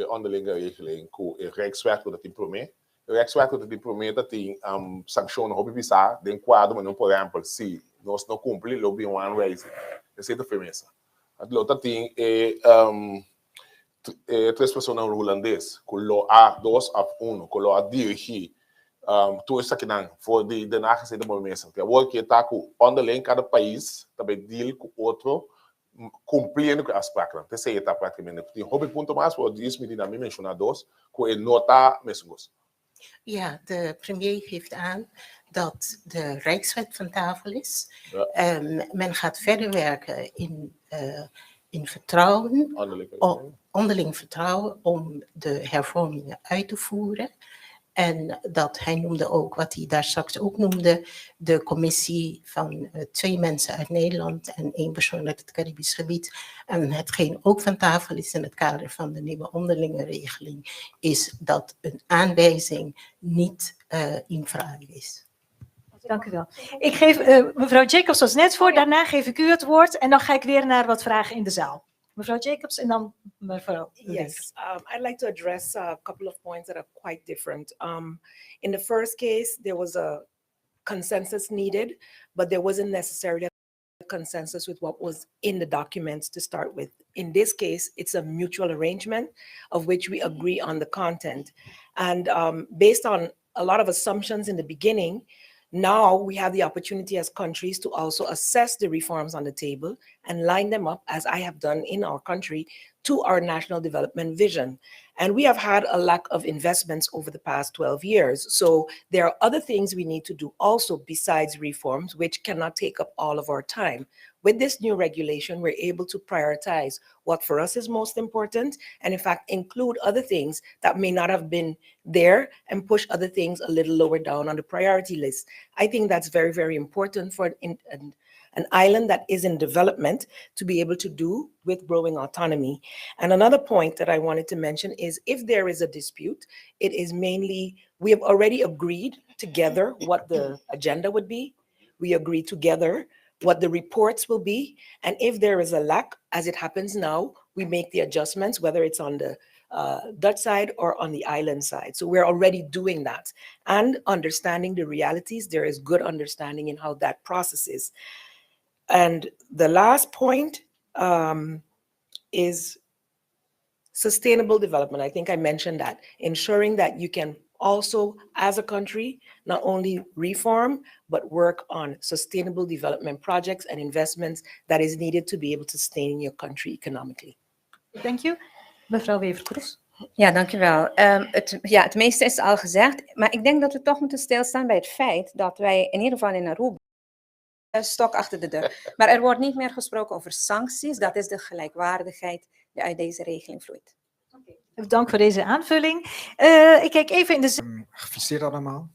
onderlinge regeling com o Rijkswet dat die promete. O Rijkswet dat die promete dat die sancciona hobby visa den quadro, mas não por exemplo se nós não cumprir lo bem one raise. Essa firmeza. A lota tem 3 pessoas holandês, com lo A2 of 1, com lo A dirigir. Toen is dat dan voor de nagezette momenten. Que agora que está com onderling cada país também deal com outro cumprindo com as afspraken. Dat is het praticamente. Die hobbypunten maar wat is met die naam mencionados, com el nota mesmos. Ja, de premier geeft aan dat de Rijkswet van tafel is. Ja. Men gaat verder werken in vertrouwen, onderling vertrouwen om de hervormingen uit te voeren. En dat hij noemde ook, wat hij daar straks ook noemde, de commissie van 2 mensen uit Nederland en 1 persoon uit het Caribisch gebied. En hetgeen ook van tafel is in het kader van de nieuwe onderlinge regeling, is dat een aanwijzing niet in vraag is. Dank u wel. Ik geef mevrouw Jacobs als net voor, daarna geef ik u het woord en dan ga ik weer naar wat vragen in de zaal. Mevrouw Jacobs en dan mevrouw. Yes, I'd like to address a couple of points that are quite different. In the first case, there was a consensus needed, but there wasn't necessarily a consensus with what was in the documents to start with. In this case, it's a mutual arrangement of which we agree on the content. And based on a lot of assumptions in the beginning, Now we have the opportunity as countries to also assess the reforms on the table and line them up, as I have done in our country, to our national development vision. And we have had a lack of investments over the past 12 years. So there are other things we need to do also besides reforms, which cannot take up all of our time. With this new regulation, we're able to prioritize what for us is most important, and in fact, include other things that may not have been there and push other things a little lower down on the priority list. I think that's very, very important for an island that is in development to be able to do with growing autonomy. And another point that I wanted to mention is if there is a dispute, it is mainly, we have already agreed together what the agenda would be. We agree together what the reports will be. And if there is a lack, as it happens now, we make the adjustments, whether it's on the Dutch side or on the island side. So we're already doing that. And understanding the realities, there is good understanding in how that process is. And the last point is sustainable development. I think I mentioned that, ensuring that you can also, as a country, not only reform, but work on sustainable development projects and investments that is needed to be able to sustain your country economically. Thank you. Mevrouw Wever-Kroes. Ja, dankjewel. Het meeste is al gezegd, maar ik denk dat we toch moeten stilstaan bij het feit dat wij in ieder geval in Aruba stok achter de deur. Maar er wordt niet meer gesproken over sancties. Dat is de gelijkwaardigheid die uit deze regeling vloeit. Dank voor deze aanvulling. Ik kijk even in de... Gefeliciteerd allemaal.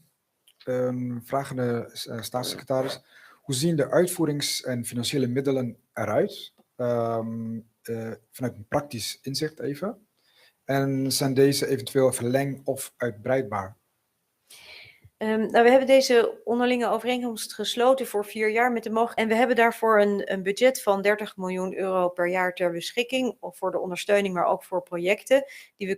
Vraag aan de staatssecretaris. Hoe zien de uitvoerings- en financiële middelen eruit? Vanuit een praktisch inzicht even. En zijn deze eventueel verleng- of uitbreidbaar? We hebben deze onderlinge overeenkomst gesloten voor 4 jaar met de mogelijkheid. En we hebben daarvoor een budget van 30 miljoen euro per jaar ter beschikking. Voor de ondersteuning, maar ook voor projecten die we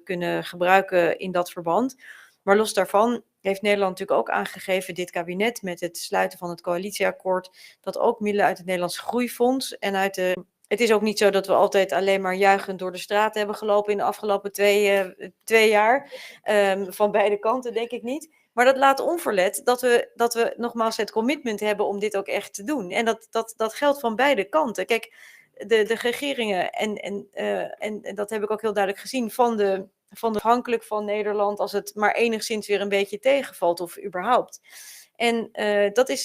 kunnen gebruiken in dat verband. Maar los daarvan heeft Nederland natuurlijk ook aangegeven, dit kabinet, met het sluiten van het coalitieakkoord, dat ook middelen uit het Nederlands Groeifonds en uit de... Het is ook niet zo dat we altijd alleen maar juichend door de straat hebben gelopen in de afgelopen 2 jaar. Van beide kanten denk ik niet. Maar dat laat onverlet dat we nogmaals het commitment hebben om dit ook echt te doen. En dat geldt van beide kanten. Kijk, de regeringen, en dat heb ik ook heel duidelijk gezien, afhankelijk van Nederland als het maar enigszins weer een beetje tegenvalt of überhaupt. En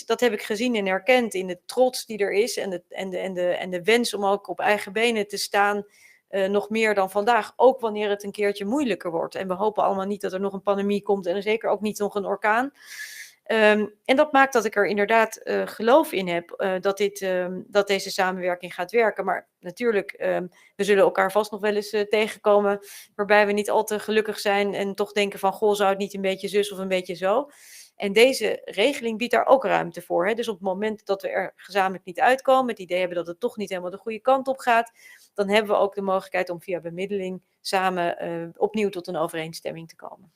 dat heb ik gezien en herkend in de trots die er is en de wens om ook op eigen benen te staan, nog meer dan vandaag, ook wanneer het een keertje moeilijker wordt. En we hopen allemaal niet dat er nog een pandemie komt en zeker ook niet nog een orkaan. En dat maakt dat ik er inderdaad geloof in heb dat deze samenwerking gaat werken. Maar natuurlijk, we zullen elkaar vast nog wel eens tegenkomen waarbij we niet al te gelukkig zijn en toch denken van, goh, zou het niet een beetje zus of een beetje zo? En deze regeling biedt daar ook ruimte voor. Hè? Dus op het moment dat we er gezamenlijk niet uitkomen, het idee hebben dat het toch niet helemaal de goede kant op gaat, dan hebben we ook de mogelijkheid om via bemiddeling samen opnieuw tot een overeenstemming te komen.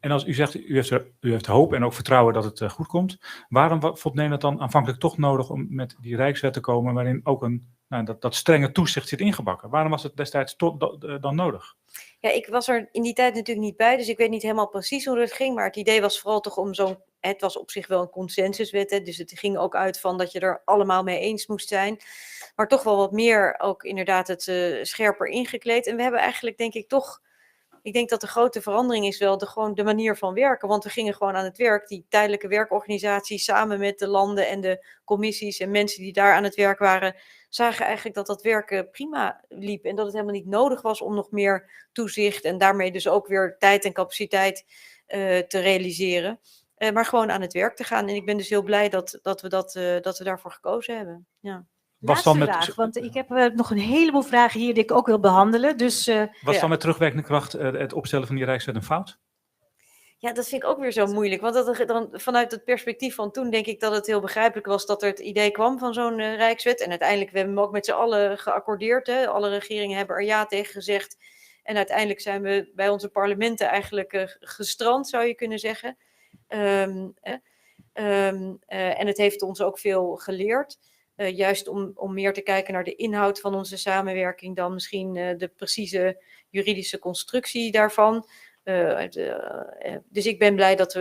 En als u zegt, u heeft hoop en ook vertrouwen dat het goed komt, waarom vond Nederland dan aanvankelijk toch nodig om met die Rijkswet te komen, waarin ook dat strenge toezicht zit ingebakken? Waarom was het destijds dan nodig? Ja, ik was er in die tijd natuurlijk niet bij, dus ik weet niet helemaal precies hoe het ging, maar het idee was vooral toch om het was op zich wel een consensuswet, hè, dus het ging ook uit van dat je er allemaal mee eens moest zijn, maar toch wel wat meer ook inderdaad het scherper ingekleed. En we hebben eigenlijk denk ik toch, ik denk dat de grote verandering is wel gewoon de manier van werken, want we gingen gewoon aan het werk, die tijdelijke werkorganisatie samen met de landen en de commissies en mensen die daar aan het werk waren, zagen eigenlijk dat dat werken prima liep en dat het helemaal niet nodig was om nog meer toezicht en daarmee dus ook weer tijd en capaciteit te realiseren. Maar gewoon aan het werk te gaan. En ik ben dus heel blij dat we daarvoor gekozen hebben. Ja. Laatste vraag, want ik heb nog een heleboel vragen hier die ik ook wil behandelen. Dus, was dan met terugwerkende kracht het opstellen van die Rijkswet een fout? Ja, dat vind ik ook weer zo moeilijk. Want dan, vanuit het perspectief van toen denk ik dat het heel begrijpelijk was dat er het idee kwam van zo'n Rijkswet. En uiteindelijk, we hebben hem ook met z'n allen geaccordeerd. Hè? Alle regeringen hebben er ja tegen gezegd. En uiteindelijk zijn we bij onze parlementen eigenlijk gestrand, zou je kunnen zeggen. En het heeft ons ook veel geleerd. Juist om meer te kijken naar de inhoud van onze samenwerking dan misschien de precieze juridische constructie daarvan. Dus ik ben blij dat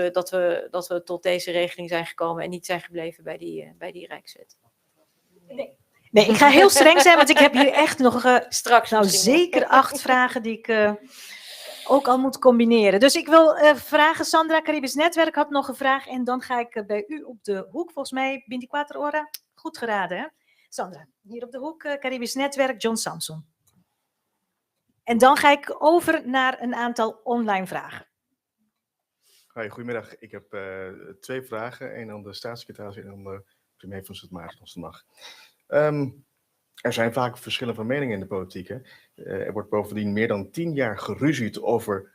we tot deze regeling zijn gekomen en niet zijn gebleven bij die Rijkswet. Nee, ik ga heel streng zijn, want ik heb hier echt nog Straks nou, misschien wel. zeker 8 vragen die ik ook al moet combineren. Dus ik wil vragen, Sandra, Caribisch Netwerk had nog een vraag. En dan ga ik bij u op de hoek, volgens mij, 24 ora. Goed geraden, hè? Sandra, hier op de hoek, Caribisch Netwerk, John Samson. En dan ga ik over naar een aantal online vragen. Hoi, goedemiddag. Ik heb 2 vragen. Eén aan de staatssecretaris en aan de premier van Sint-Maarten, als het mag. Er zijn vaak verschillen van meningen in de politiek. Hè? Er wordt bovendien meer dan 10 jaar geruzied over,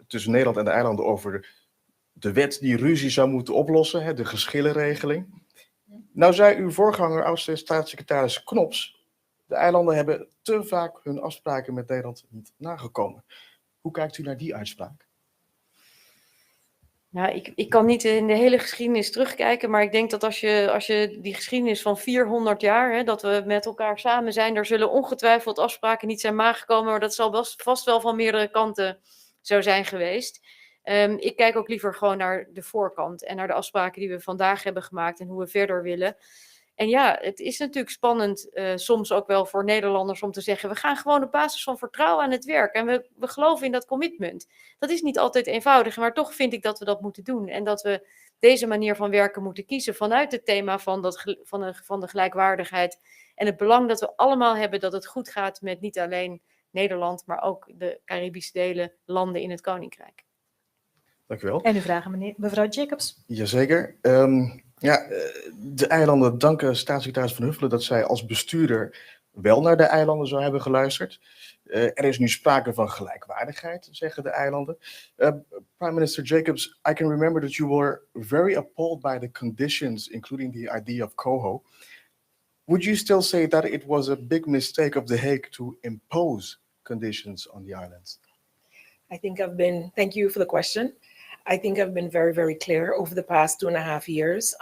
tussen Nederland en de eilanden over de wet die ruzie zou moeten oplossen, hè, de geschillenregeling. Nou zei uw voorganger, oud-staatssecretaris Knops, de eilanden hebben te vaak hun afspraken met Nederland niet nagekomen. Hoe kijkt u naar die uitspraak? Nou, ik kan niet in de hele geschiedenis terugkijken, maar ik denk dat als je die geschiedenis van 400 jaar, hè, dat we met elkaar samen zijn, daar zullen ongetwijfeld afspraken niet zijn nagekomen, maar dat zal vast wel van meerdere kanten zo zijn geweest. Ik kijk ook liever gewoon naar de voorkant en naar de afspraken die we vandaag hebben gemaakt en hoe we verder willen. En ja, het is natuurlijk spannend, soms ook wel voor Nederlanders om te zeggen, we gaan gewoon op basis van vertrouwen aan het werk en we geloven in dat commitment. Dat is niet altijd eenvoudig, maar toch vind ik dat we dat moeten doen en dat we deze manier van werken moeten kiezen vanuit het thema van de gelijkwaardigheid en het belang dat we allemaal hebben dat het goed gaat met niet alleen Nederland, maar ook de Caribische delen, landen in het Koninkrijk. Dank u wel. En uw vragen, mevrouw Jacobs. Jazeker. De eilanden danken staatssecretaris Van Huffelen dat zij als bestuurder wel naar de eilanden zou hebben geluisterd. Er is nu sprake van gelijkwaardigheid, zeggen de eilanden. Prime Minister Jacobs, I can remember that you were very appalled by the conditions, including the idea of Coho. Would you still say that it was a big mistake of The Hague to impose conditions on the islands? Thank you for the question. I think I've been very, very clear over the past 2.5 years.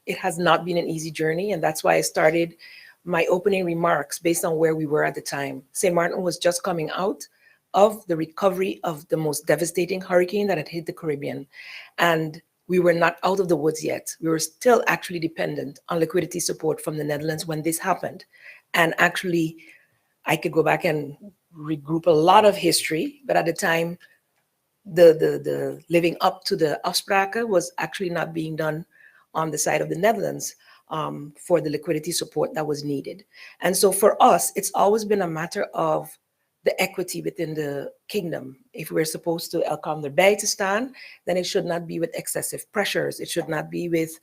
It has not been an easy journey, and that's why I started my opening remarks based on where we were at the time. St. Martin was just coming out of the recovery of the most devastating hurricane that had hit the Caribbean. And we were not out of the woods yet. We were still actually dependent on liquidity support from the Netherlands when this happened. And actually, I could go back and regroup a lot of history, but at the time, the living up to the afspraken was actually not being done on the side of the Netherlands for the liquidity support that was needed. And so for us, it's always been a matter of the equity within the kingdom. If we're supposed to elkaar erbij te staan, then it should not be with excessive pressures. It should not be with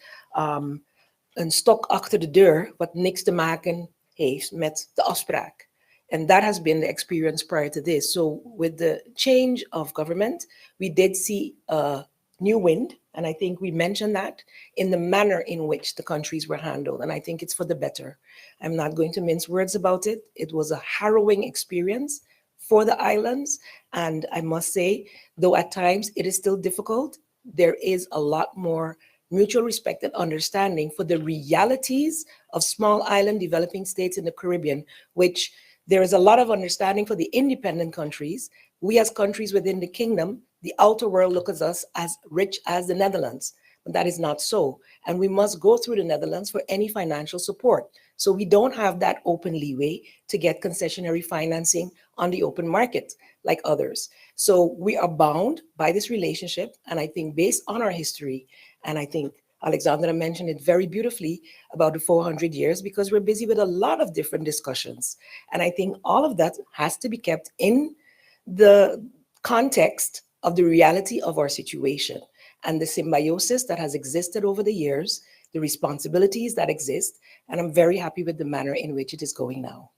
een stok achter de deur, wat niks te maken heeft met de afspraak. And that has been the experience prior to this. So with the change of government, we did see a new wind. And I think we mentioned that in the manner in which the countries were handled. And I think it's for the better. I'm not going to mince words about it. It was a harrowing experience for the islands. And I must say, though at times it is still difficult, there is a lot more mutual respect and understanding for the realities of small island developing states in the Caribbean, which there is a lot of understanding for the independent countries. We as countries within the kingdom, the outer world look at us as rich as the Netherlands, but that is not so. And we must go through the Netherlands for any financial support. So we don't have that open leeway to get concessionary financing on the open market like others. So we are bound by this relationship. And I think based on our history, and I think Alexandra mentioned it very beautifully about the 400 years, because we're busy with a lot of different discussions. And I think all of that has to be kept in the context of the reality of our situation and the symbiosis that has existed over the years, the responsibilities that exist. And I'm very happy with the manner in which it is going now.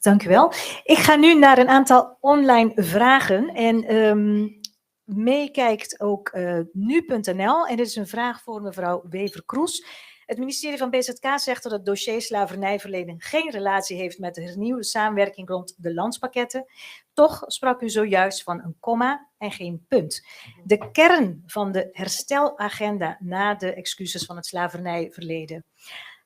Dank u wel. Ik ga nu naar een aantal online vragen. En meekijkt ook nu.nl. En dit is een vraag voor mevrouw Wever-Kroes. Het ministerie van BZK zegt dat het dossier slavernijverleden geen relatie heeft met de hernieuwde samenwerking rond de landspakketten. Toch sprak u zojuist van een komma en geen punt. De kern van de herstelagenda na de excuses van het slavernijverleden.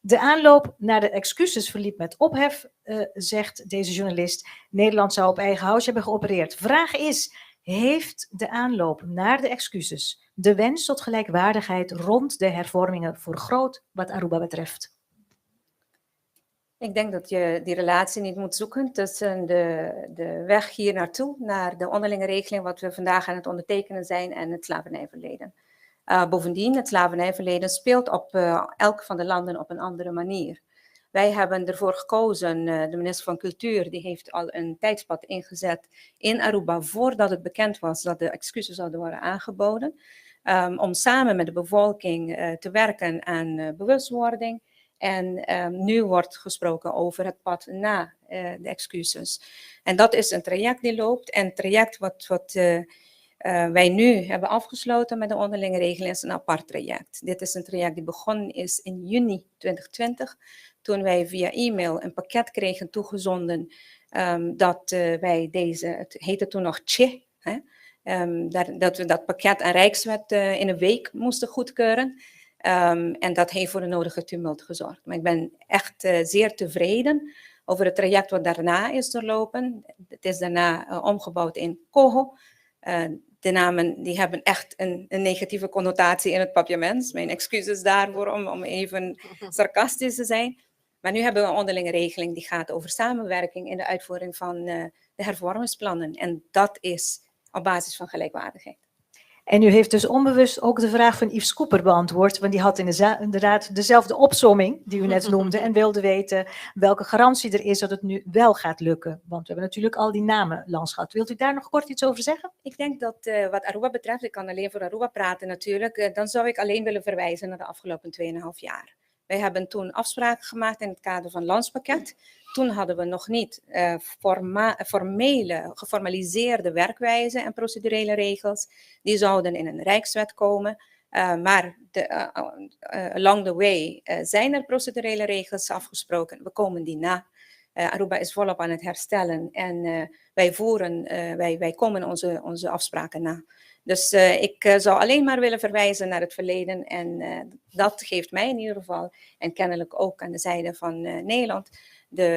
De aanloop naar de excuses verliep met ophef, zegt deze journalist. Nederland zou op eigen houtje hebben geopereerd. Vraag is, heeft de aanloop naar de excuses de wens tot gelijkwaardigheid rond de hervormingen vergroot wat Aruba betreft? Ik denk dat je die relatie niet moet zoeken tussen de weg hier naartoe, naar de onderlinge regeling wat we vandaag aan het ondertekenen zijn en het slavernijverleden. Bovendien, het slavernijverleden speelt op elk van de landen op een andere manier. Wij hebben ervoor gekozen, de minister van Cultuur, die heeft al een tijdspad ingezet in Aruba voordat het bekend was dat de excuses zouden worden aangeboden, om samen met de bevolking te werken aan bewustwording. En nu wordt gesproken over het pad na de excuses. En dat is een traject die loopt. En het traject wat wij nu hebben afgesloten met de onderlinge regeling is een apart traject. Dit is een traject die begonnen is in juni 2020. Toen wij via e-mail een pakket kregen toegezonden dat wij het heette toen nog CHE, dat we dat pakket aan Rijkswet in een week moesten goedkeuren. En dat heeft voor de nodige tumult gezorgd. Maar ik ben echt zeer tevreden over het traject wat daarna is doorlopen. Het is daarna omgebouwd in COHO. De namen die hebben echt een negatieve connotatie in het papiament. Mijn excuses daarvoor om even sarcastisch te zijn. Maar nu hebben we een onderlinge regeling die gaat over samenwerking in de uitvoering van de hervormingsplannen. En dat is op basis van gelijkwaardigheid. En u heeft dus onbewust ook de vraag van Yves Cooper beantwoord, want die had inderdaad dezelfde opsomming die u net noemde en wilde weten welke garantie er is dat het nu wel gaat lukken. Want we hebben natuurlijk al die namen langs gehad. Wilt u daar nog kort iets over zeggen? Ik denk dat wat Aruba betreft, ik kan alleen voor Aruba praten natuurlijk, dan zou ik alleen willen verwijzen naar de afgelopen 2,5 jaar. Wij hebben toen afspraken gemaakt in het kader van Landspakket. Toen hadden we nog niet formele, geformaliseerde werkwijzen en procedurele regels. Die zouden in een Rijkswet komen. Maar along the way zijn er procedurele regels afgesproken. We komen die na. Aruba is volop aan het herstellen en wij komen onze afspraken na. Dus ik zou alleen maar willen verwijzen naar het verleden en dat geeft mij in ieder geval en kennelijk ook aan de zijde van Nederland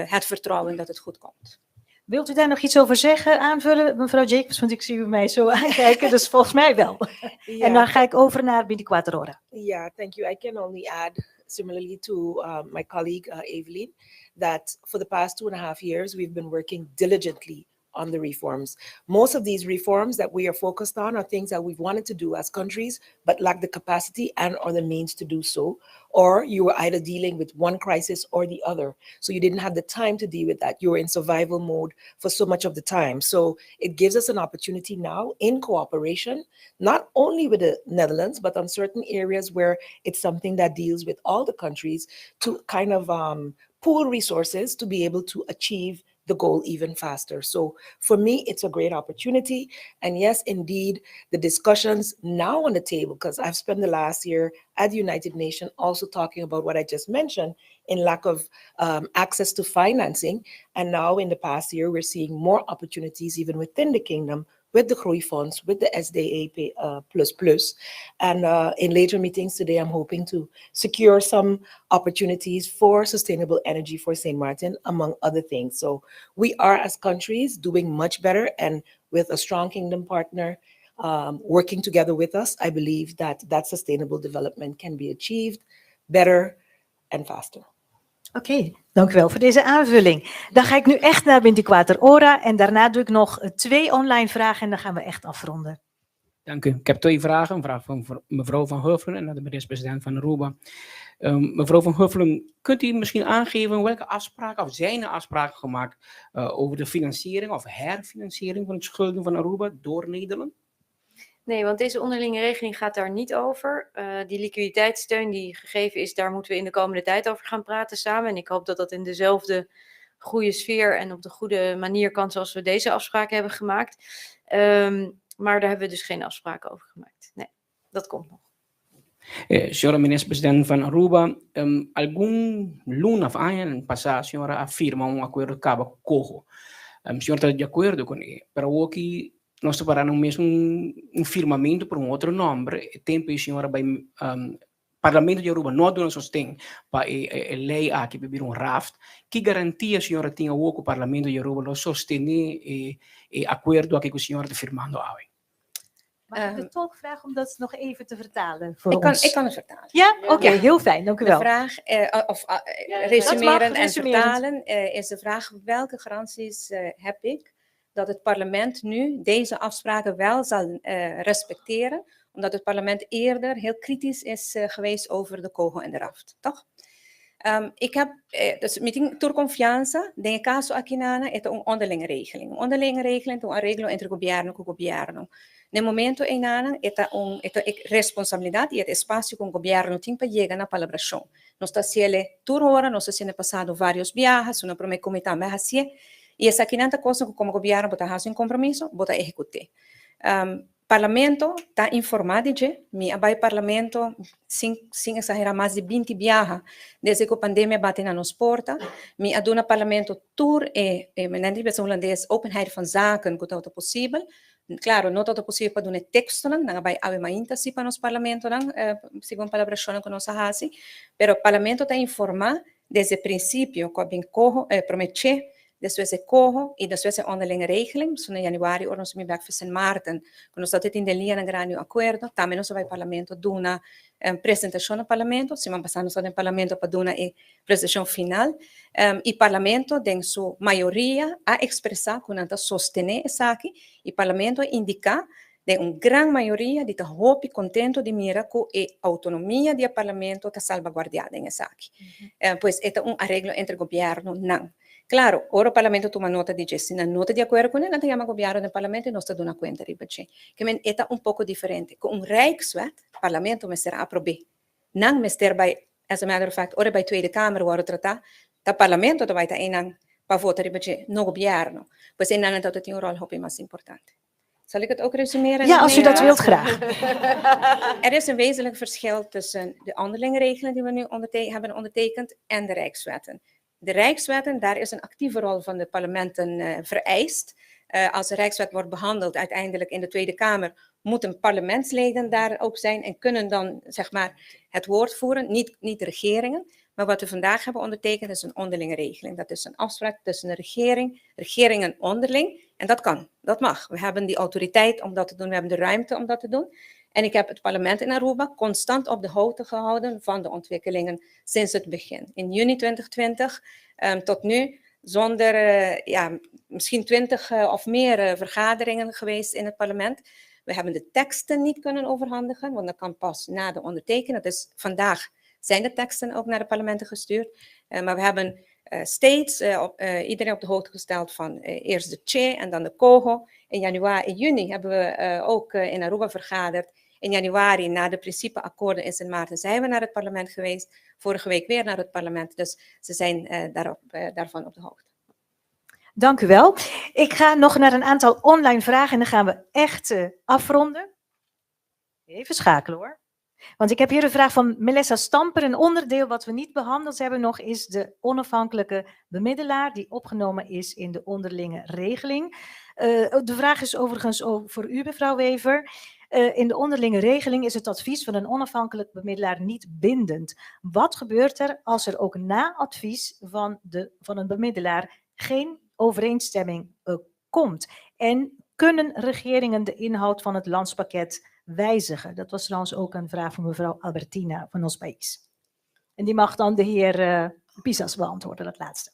het vertrouwen dat het goed komt. Wilt u daar nog iets over zeggen, aanvullen, mevrouw Jacobs? Want ik zie u mij zo aankijken, dus volgens mij wel. Yeah. En dan ga ik over naar 24 Horas. Yeah, thank you. I can only add, similarly to my colleague Evelyn, that for the past 2.5 years, we've been working diligently on the reforms. Most of these reforms that we are focused on are things that we've wanted to do as countries, but lack the capacity and or the means to do so. Or you were either dealing with one crisis or the other. So you didn't have the time to deal with that. You were in survival mode for so much of the time. So it gives us an opportunity now in cooperation, not only with the Netherlands, but on certain areas where it's something that deals with all the countries to kind of pool resources to be able to achieve the goal even faster. So for me, it's a great opportunity. And yes, indeed, the discussions now on the table, because I've spent the last year at the United Nations also talking about what I just mentioned in lack of access to financing. And now in the past year, we're seeing more opportunities even within the kingdom with the Groeifonds, with the SDA++. And in later meetings today, I'm hoping to secure some opportunities for sustainable energy for St. Martin, among other things. So we are, as countries, doing much better. And with a strong kingdom partner working together with us, I believe that sustainable development can be achieved better and faster. Oké, dank u wel voor deze aanvulling. Dan ga ik nu echt naar 24 Horas en daarna doe ik nog 2 online vragen en dan gaan we echt afronden. Dank u. Ik heb 2 vragen. Een vraag van mevrouw Van Huffelen en naar de minister-president van Aruba. Mevrouw Van Huffelen, kunt u misschien aangeven welke afspraken of zijn er afspraken gemaakt over de financiering of herfinanciering van het schulden van Aruba door Nederland? Nee, want deze onderlinge regeling gaat daar niet over. Die liquiditeitssteun die gegeven is, daar moeten we in de komende tijd over gaan praten samen. En ik hoop dat dat in dezelfde goede sfeer en op de goede manier kan zoals we deze afspraken hebben gemaakt. Maar daar hebben we dus geen afspraken over gemaakt. Nee, dat komt nog. Senhora ministro-presidente van Aruba, algum lunes años pasado, a senhora afirma acordo acaba COHO. A senhora está de acordo com ele, pero aqui nós separamos mesmo firmamento por outro nome. Tempo a senhora vai Parlamento de Aruba no doen sostén para lei aqui beber raft que garantia a senhora tinha o Parlamento de Aruba lo sostener acordo aqui que o senhor está firmando hoje. Mag ik de tolk vragen om dat nog even te vertalen voor Ik ons? kan het vertalen. Ja? Oké, Ja. heel fijn, dank u De wel. vraag, dat resumerend mag, en resumerend. vertalen, is de vraag welke garanties heb ik dat het parlement nu deze afspraken wel zal respecteren, omdat het parlement eerder heel kritisch is geweest over de kogel en de raft, toch? Ik heb, dus meeting tur confianza, de caso aqui nana, é onderlinge regeling. Onderlinge regeling, um arreglo entre governo com governo. No momento em nana, é responsabilidade e é espaço com o governo tem para chegar na palabração. Nós está sendo tur hora, nós está sendo passado vários viagens, uma promessa comitê mais assim, e essa aqui nanta coisa que como governo botar raso em compromisso, botar executar. Parlamento está informado de mi abai parlamento sem exagerar mais de 20 viagens desde que a pandemia bate na nos porta mi aduna parlamento tour menendri bes holandês openheid van zaken que tot possível claro não tot possível para doen texto não abai ave mainta si para nos parlamento não segundo palabração que nós hasi pero parlamento está informado desde o princípio que bem corro prometer después de cojo y después de onderlinge regeling, so in januari or ons werk voor Sint Maarten, quando staat dit in de linea grande accordo, também nós vai parlamento do una presentação no parlamento, se man passando só no parlamento para do una presentação final, e parlamento tem sua maioria a expressar quando sostener essa aqui, e parlamento indicar de grande maioria de hoop contento de mira com a autonomia do parlamento está salvaguardada em essa aqui. Pois é arreglo entre governo não. Claro, ora o parlamento toma nota de se na nota de acordo com ela, não chama governo do parlamento e nós está dando conta de baixo. Que men é pouco diferente. Com Rijkswet, o parlamento me será aprobado. Não me será by, as a matter of fact, ora by Tweede Kamer waar tratar, o parlamento vai estar em para votar de baixo no governo. Pois é não então tem rol hoop mais importante. Zal ik het ook resumeren? Ja, als u dat wilt, graag. Er is een wezenlijk verschil tussen de onderlinge regeling die we nu hebben ondertekend en de Rijkswetten. De Rijkswetten, daar is een actieve rol van de parlementen vereist. Als de Rijkswet wordt behandeld uiteindelijk in de Tweede Kamer, moeten parlementsleden daar ook zijn en kunnen dan zeg maar het woord voeren, niet de regeringen. Maar wat we vandaag hebben ondertekend is een onderlinge regeling. Dat is een afspraak tussen de regeringen onderling. En dat kan, dat mag. We hebben die autoriteit om dat te doen, we hebben de ruimte om dat te doen. En ik heb het parlement in Aruba constant op de hoogte gehouden van de ontwikkelingen sinds het begin. In juni 2020 tot nu, zonder misschien 20 of meer vergaderingen geweest in het parlement. We hebben de teksten niet kunnen overhandigen, want dat kan pas na de ondertekening. Dus vandaag zijn de teksten ook naar de parlementen gestuurd. Maar we hebben steeds iedereen op de hoogte gesteld van eerst de CHE en dan de COGO. In juni hebben we ook in Aruba vergaderd. In januari, na de principeakkoorden in Sint Maarten, zijn we naar het parlement geweest. Vorige week weer naar het parlement. Dus ze zijn daarvan op de hoogte. Dank u wel. Ik ga nog naar een aantal online vragen en dan gaan we echt afronden. Even schakelen hoor. Want ik heb hier een vraag van Melissa Stamper. Een onderdeel wat we niet behandeld hebben nog is de onafhankelijke bemiddelaar die opgenomen is in de onderlinge regeling. De vraag is overigens ook voor u, mevrouw Wever. In de onderlinge regeling is het advies van een onafhankelijk bemiddelaar niet bindend. Wat gebeurt er als er ook na advies van een bemiddelaar geen overeenstemming komt? En kunnen regeringen de inhoud van het landspakket wijzigen? Dat was trouwens ook een vraag van mevrouw Albertina van ons país. En die mag dan de heer Pisas beantwoorden, dat laatste.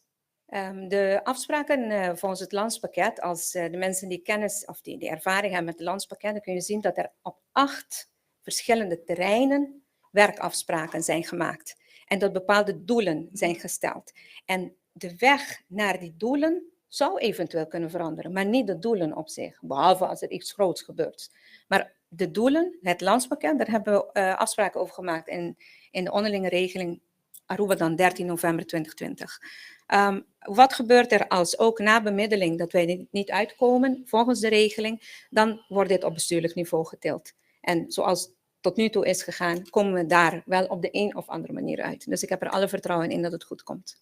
De afspraken volgens het landspakket, als de mensen die kennis of die ervaring hebben met het landspakket, dan kun je zien dat er op 8 verschillende terreinen werkafspraken zijn gemaakt. En dat bepaalde doelen zijn gesteld. En de weg naar die doelen zou eventueel kunnen veranderen, maar niet de doelen op zich, behalve als er iets groots gebeurt. Maar de doelen, het landspakket, daar hebben we afspraken over gemaakt in de onderlinge regeling Aruba dan 13 november 2020. Wat gebeurt er als ook na bemiddeling dat wij niet uitkomen volgens de regeling, dan wordt dit op bestuurlijk niveau getild. En zoals tot nu toe is gegaan, komen we daar wel op de een of andere manier uit. Dus ik heb er alle vertrouwen in dat het goed komt.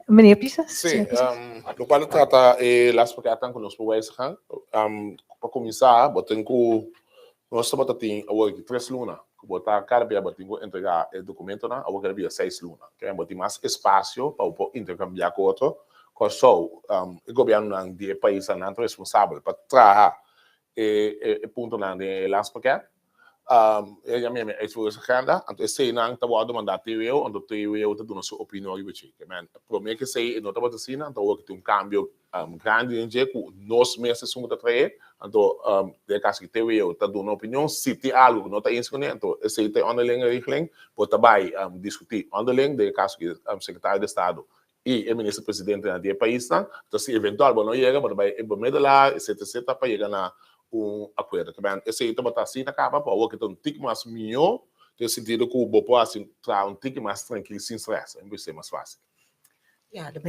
Meneer Pisas? Sim, no quando trata las paquetas com nos wijzigen, para começar, boten nós estamos tendo 3 luna, botar cada vez batingo entregar el documento na, ou cada vez 6 lunas. Que botar mais espaço para intercambiar com outro. Só o governo de país é responsável para trabalhar e ponto na de last paquete. Ella mesma é sua agenda, então sei não tá bom mandar TVO, então TVO tá dando sua opinião e que man, promete que sei não tá bom assim, então que tem cambio grande em jeito, nós meses são tá trazer, então de caso que TVO tá dando opinião, se tem algo que não tá inscrito, então sei tem onderling regeling, pode vai discutir onderling de caso que secretário de Estado e o ministro-presidente do país, então se eventual não chega, pode vai medelar, etc, para chegar na acordo. Esse aí também está assim, acaba para o que tem tique mais melhor, tem sentido que o bopo assim traz tique mais tranquilo, sem stress, vai ser mais fácil. Ja, de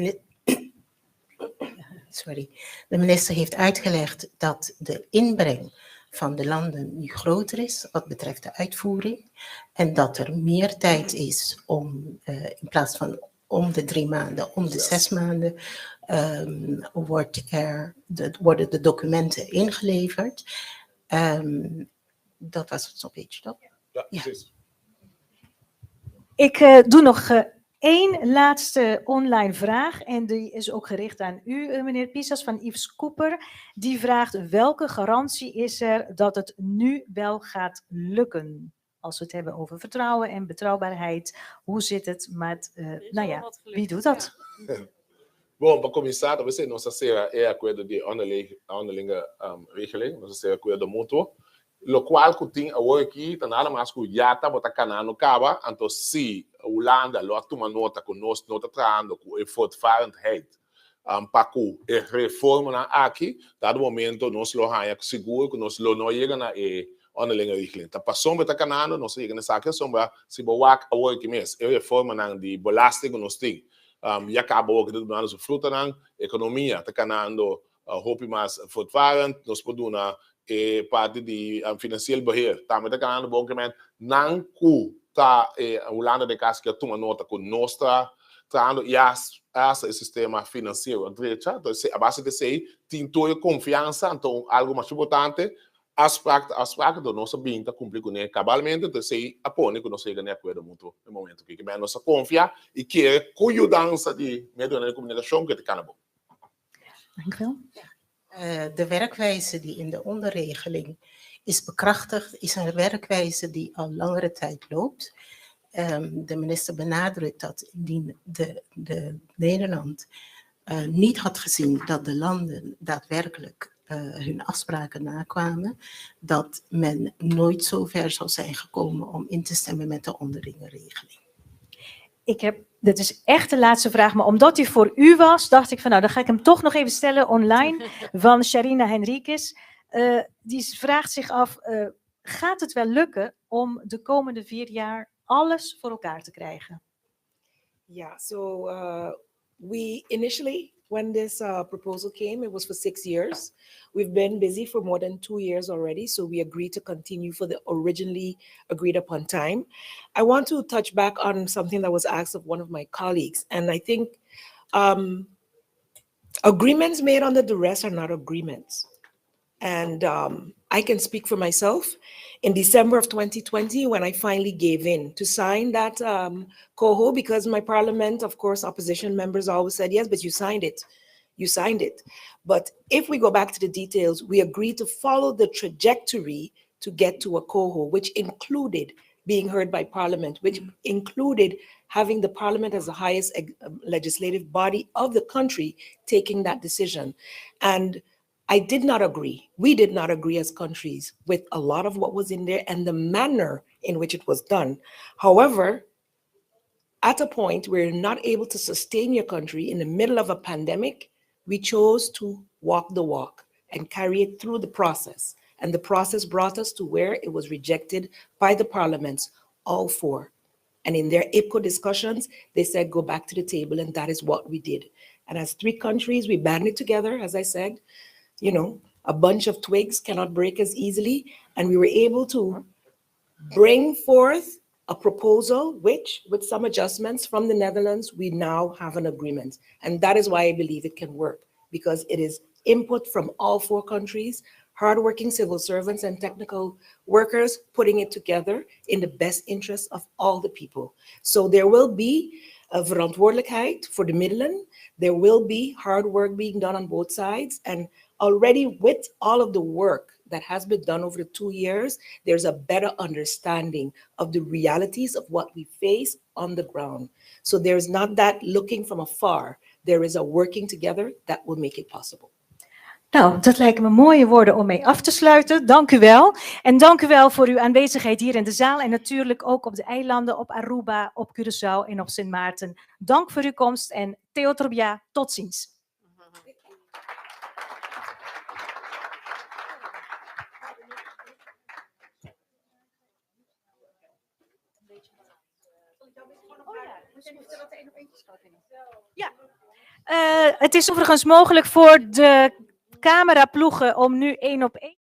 minister heeft uitgelegd dat de inbreng van de landen nu groter is wat betreft de uitvoering en dat er meer tijd is om in plaats van om de 3 maanden, om de 6 maanden worden de documenten ingeleverd. Dat was het zo'n beetje, toch? Ja, precies. Ik doe nog één laatste online vraag en die is ook gericht aan u, meneer Pisas, van Yves Cooper. Die vraagt: welke garantie is er dat het nu wel gaat lukken? Als we het hebben over vertrouwen en betrouwbaarheid, hoe zit het met, wie doet dat? Bom, para começar, talvez nossa será acordo de onderlinge regeling, nossa será acordo mútuo, lo qual que tem agora aqui, tá nada mais que já tá botar canal no cabo, então se a Holanda lot uma nota com nós nota trando com a voortvarendheid, para que a reforma na aqui, dado momento nós lo há seguro que nós lo não chega na onderlinge regeling. Tá passando botar canal, nós chega na saque sombra se boak agora que mês, a reforma na de belasting que nós tem. Je acaba ook de banaan zo vloed aan, economie, te kanando, hoop je maar voortvarend, nos poduna, parte die financieel beheer. Daarmee te kanando bonkemen, nan ku ta Holanda de casa que toma nota com nostra, trando esse sistema financeiro, direita, então a base de sei, tem toda confiança, então algo mais importante. As práticas do nosso bem está cumprindo cabalmente, então se apone que nós chegamos a acordo mútuo no momento que nós confia e que conjudança de meio de comunicação que te kan bom. Dank u wel. De werkwijze die in de onderregeling is bekrachtigd, is een werkwijze die al langere tijd loopt. De minister benadrukt dat indien de Nederland niet had gezien dat de landen daadwerkelijk hun afspraken nakwamen, dat men nooit zo ver zou zijn gekomen om in te stemmen met de onderlinge regeling. Dit is echt de laatste vraag, maar omdat die voor u was, dacht ik van nou, dan ga ik hem toch nog even stellen online, van Sharina Henriquez. Die vraagt zich af, gaat het wel lukken om de komende 4 jaar alles voor elkaar te krijgen? Yeah, so we initially, when this proposal came, it was for 6 years. We've been busy for more than 2 years already, so we agreed to continue for the originally agreed upon time. I want to touch back on something that was asked of one of my colleagues, and I think agreements made under duress are not agreements. And I can speak for myself. In December of 2020, when I finally gave in to sign that COHO, because my parliament, of course, opposition members always said, yes, but you signed it. You signed it. But if we go back to the details, we agreed to follow the trajectory to get to a COHO, which included being heard by parliament, which included having the parliament as the highest legislative body of the country taking that decision. And I did not agree. We did not agree as countries with a lot of what was in there and the manner in which it was done. However, at a point where you're not able to sustain your country in the middle of a pandemic, we chose to walk the walk and carry it through the process. And the process brought us to where it was rejected by the parliaments, all 4. And in their IPCO discussions, they said, go back to the table, and that is what we did. And as 3 countries, we banded together, as I said. You know, a bunch of twigs cannot break as easily. And we were able to bring forth a proposal, which, with some adjustments from the Netherlands, we now have an agreement. And that is why I believe it can work, because it is input from all 4 countries, hardworking civil servants and technical workers putting it together in the best interest of all the people. So there will be a verantwoordelijkheid voor de middelen. There will be hard work being done on both sides. And already with all of the work that has been done over the 2 years, there's a better understanding of the realities of what we face on the ground. So there's not that looking from afar. There is a working together that will make it possible. Nou, dat lijken me mooie woorden om mee af te sluiten. Dank u wel. En dank u wel voor uw aanwezigheid hier in de zaal en natuurlijk ook op de eilanden, op Aruba, op Curaçao en op Sint Maarten. Dank voor uw komst en Theotrobia, tot ziens. Ja, het is overigens mogelijk voor de cameraploegen om nu 1 op 1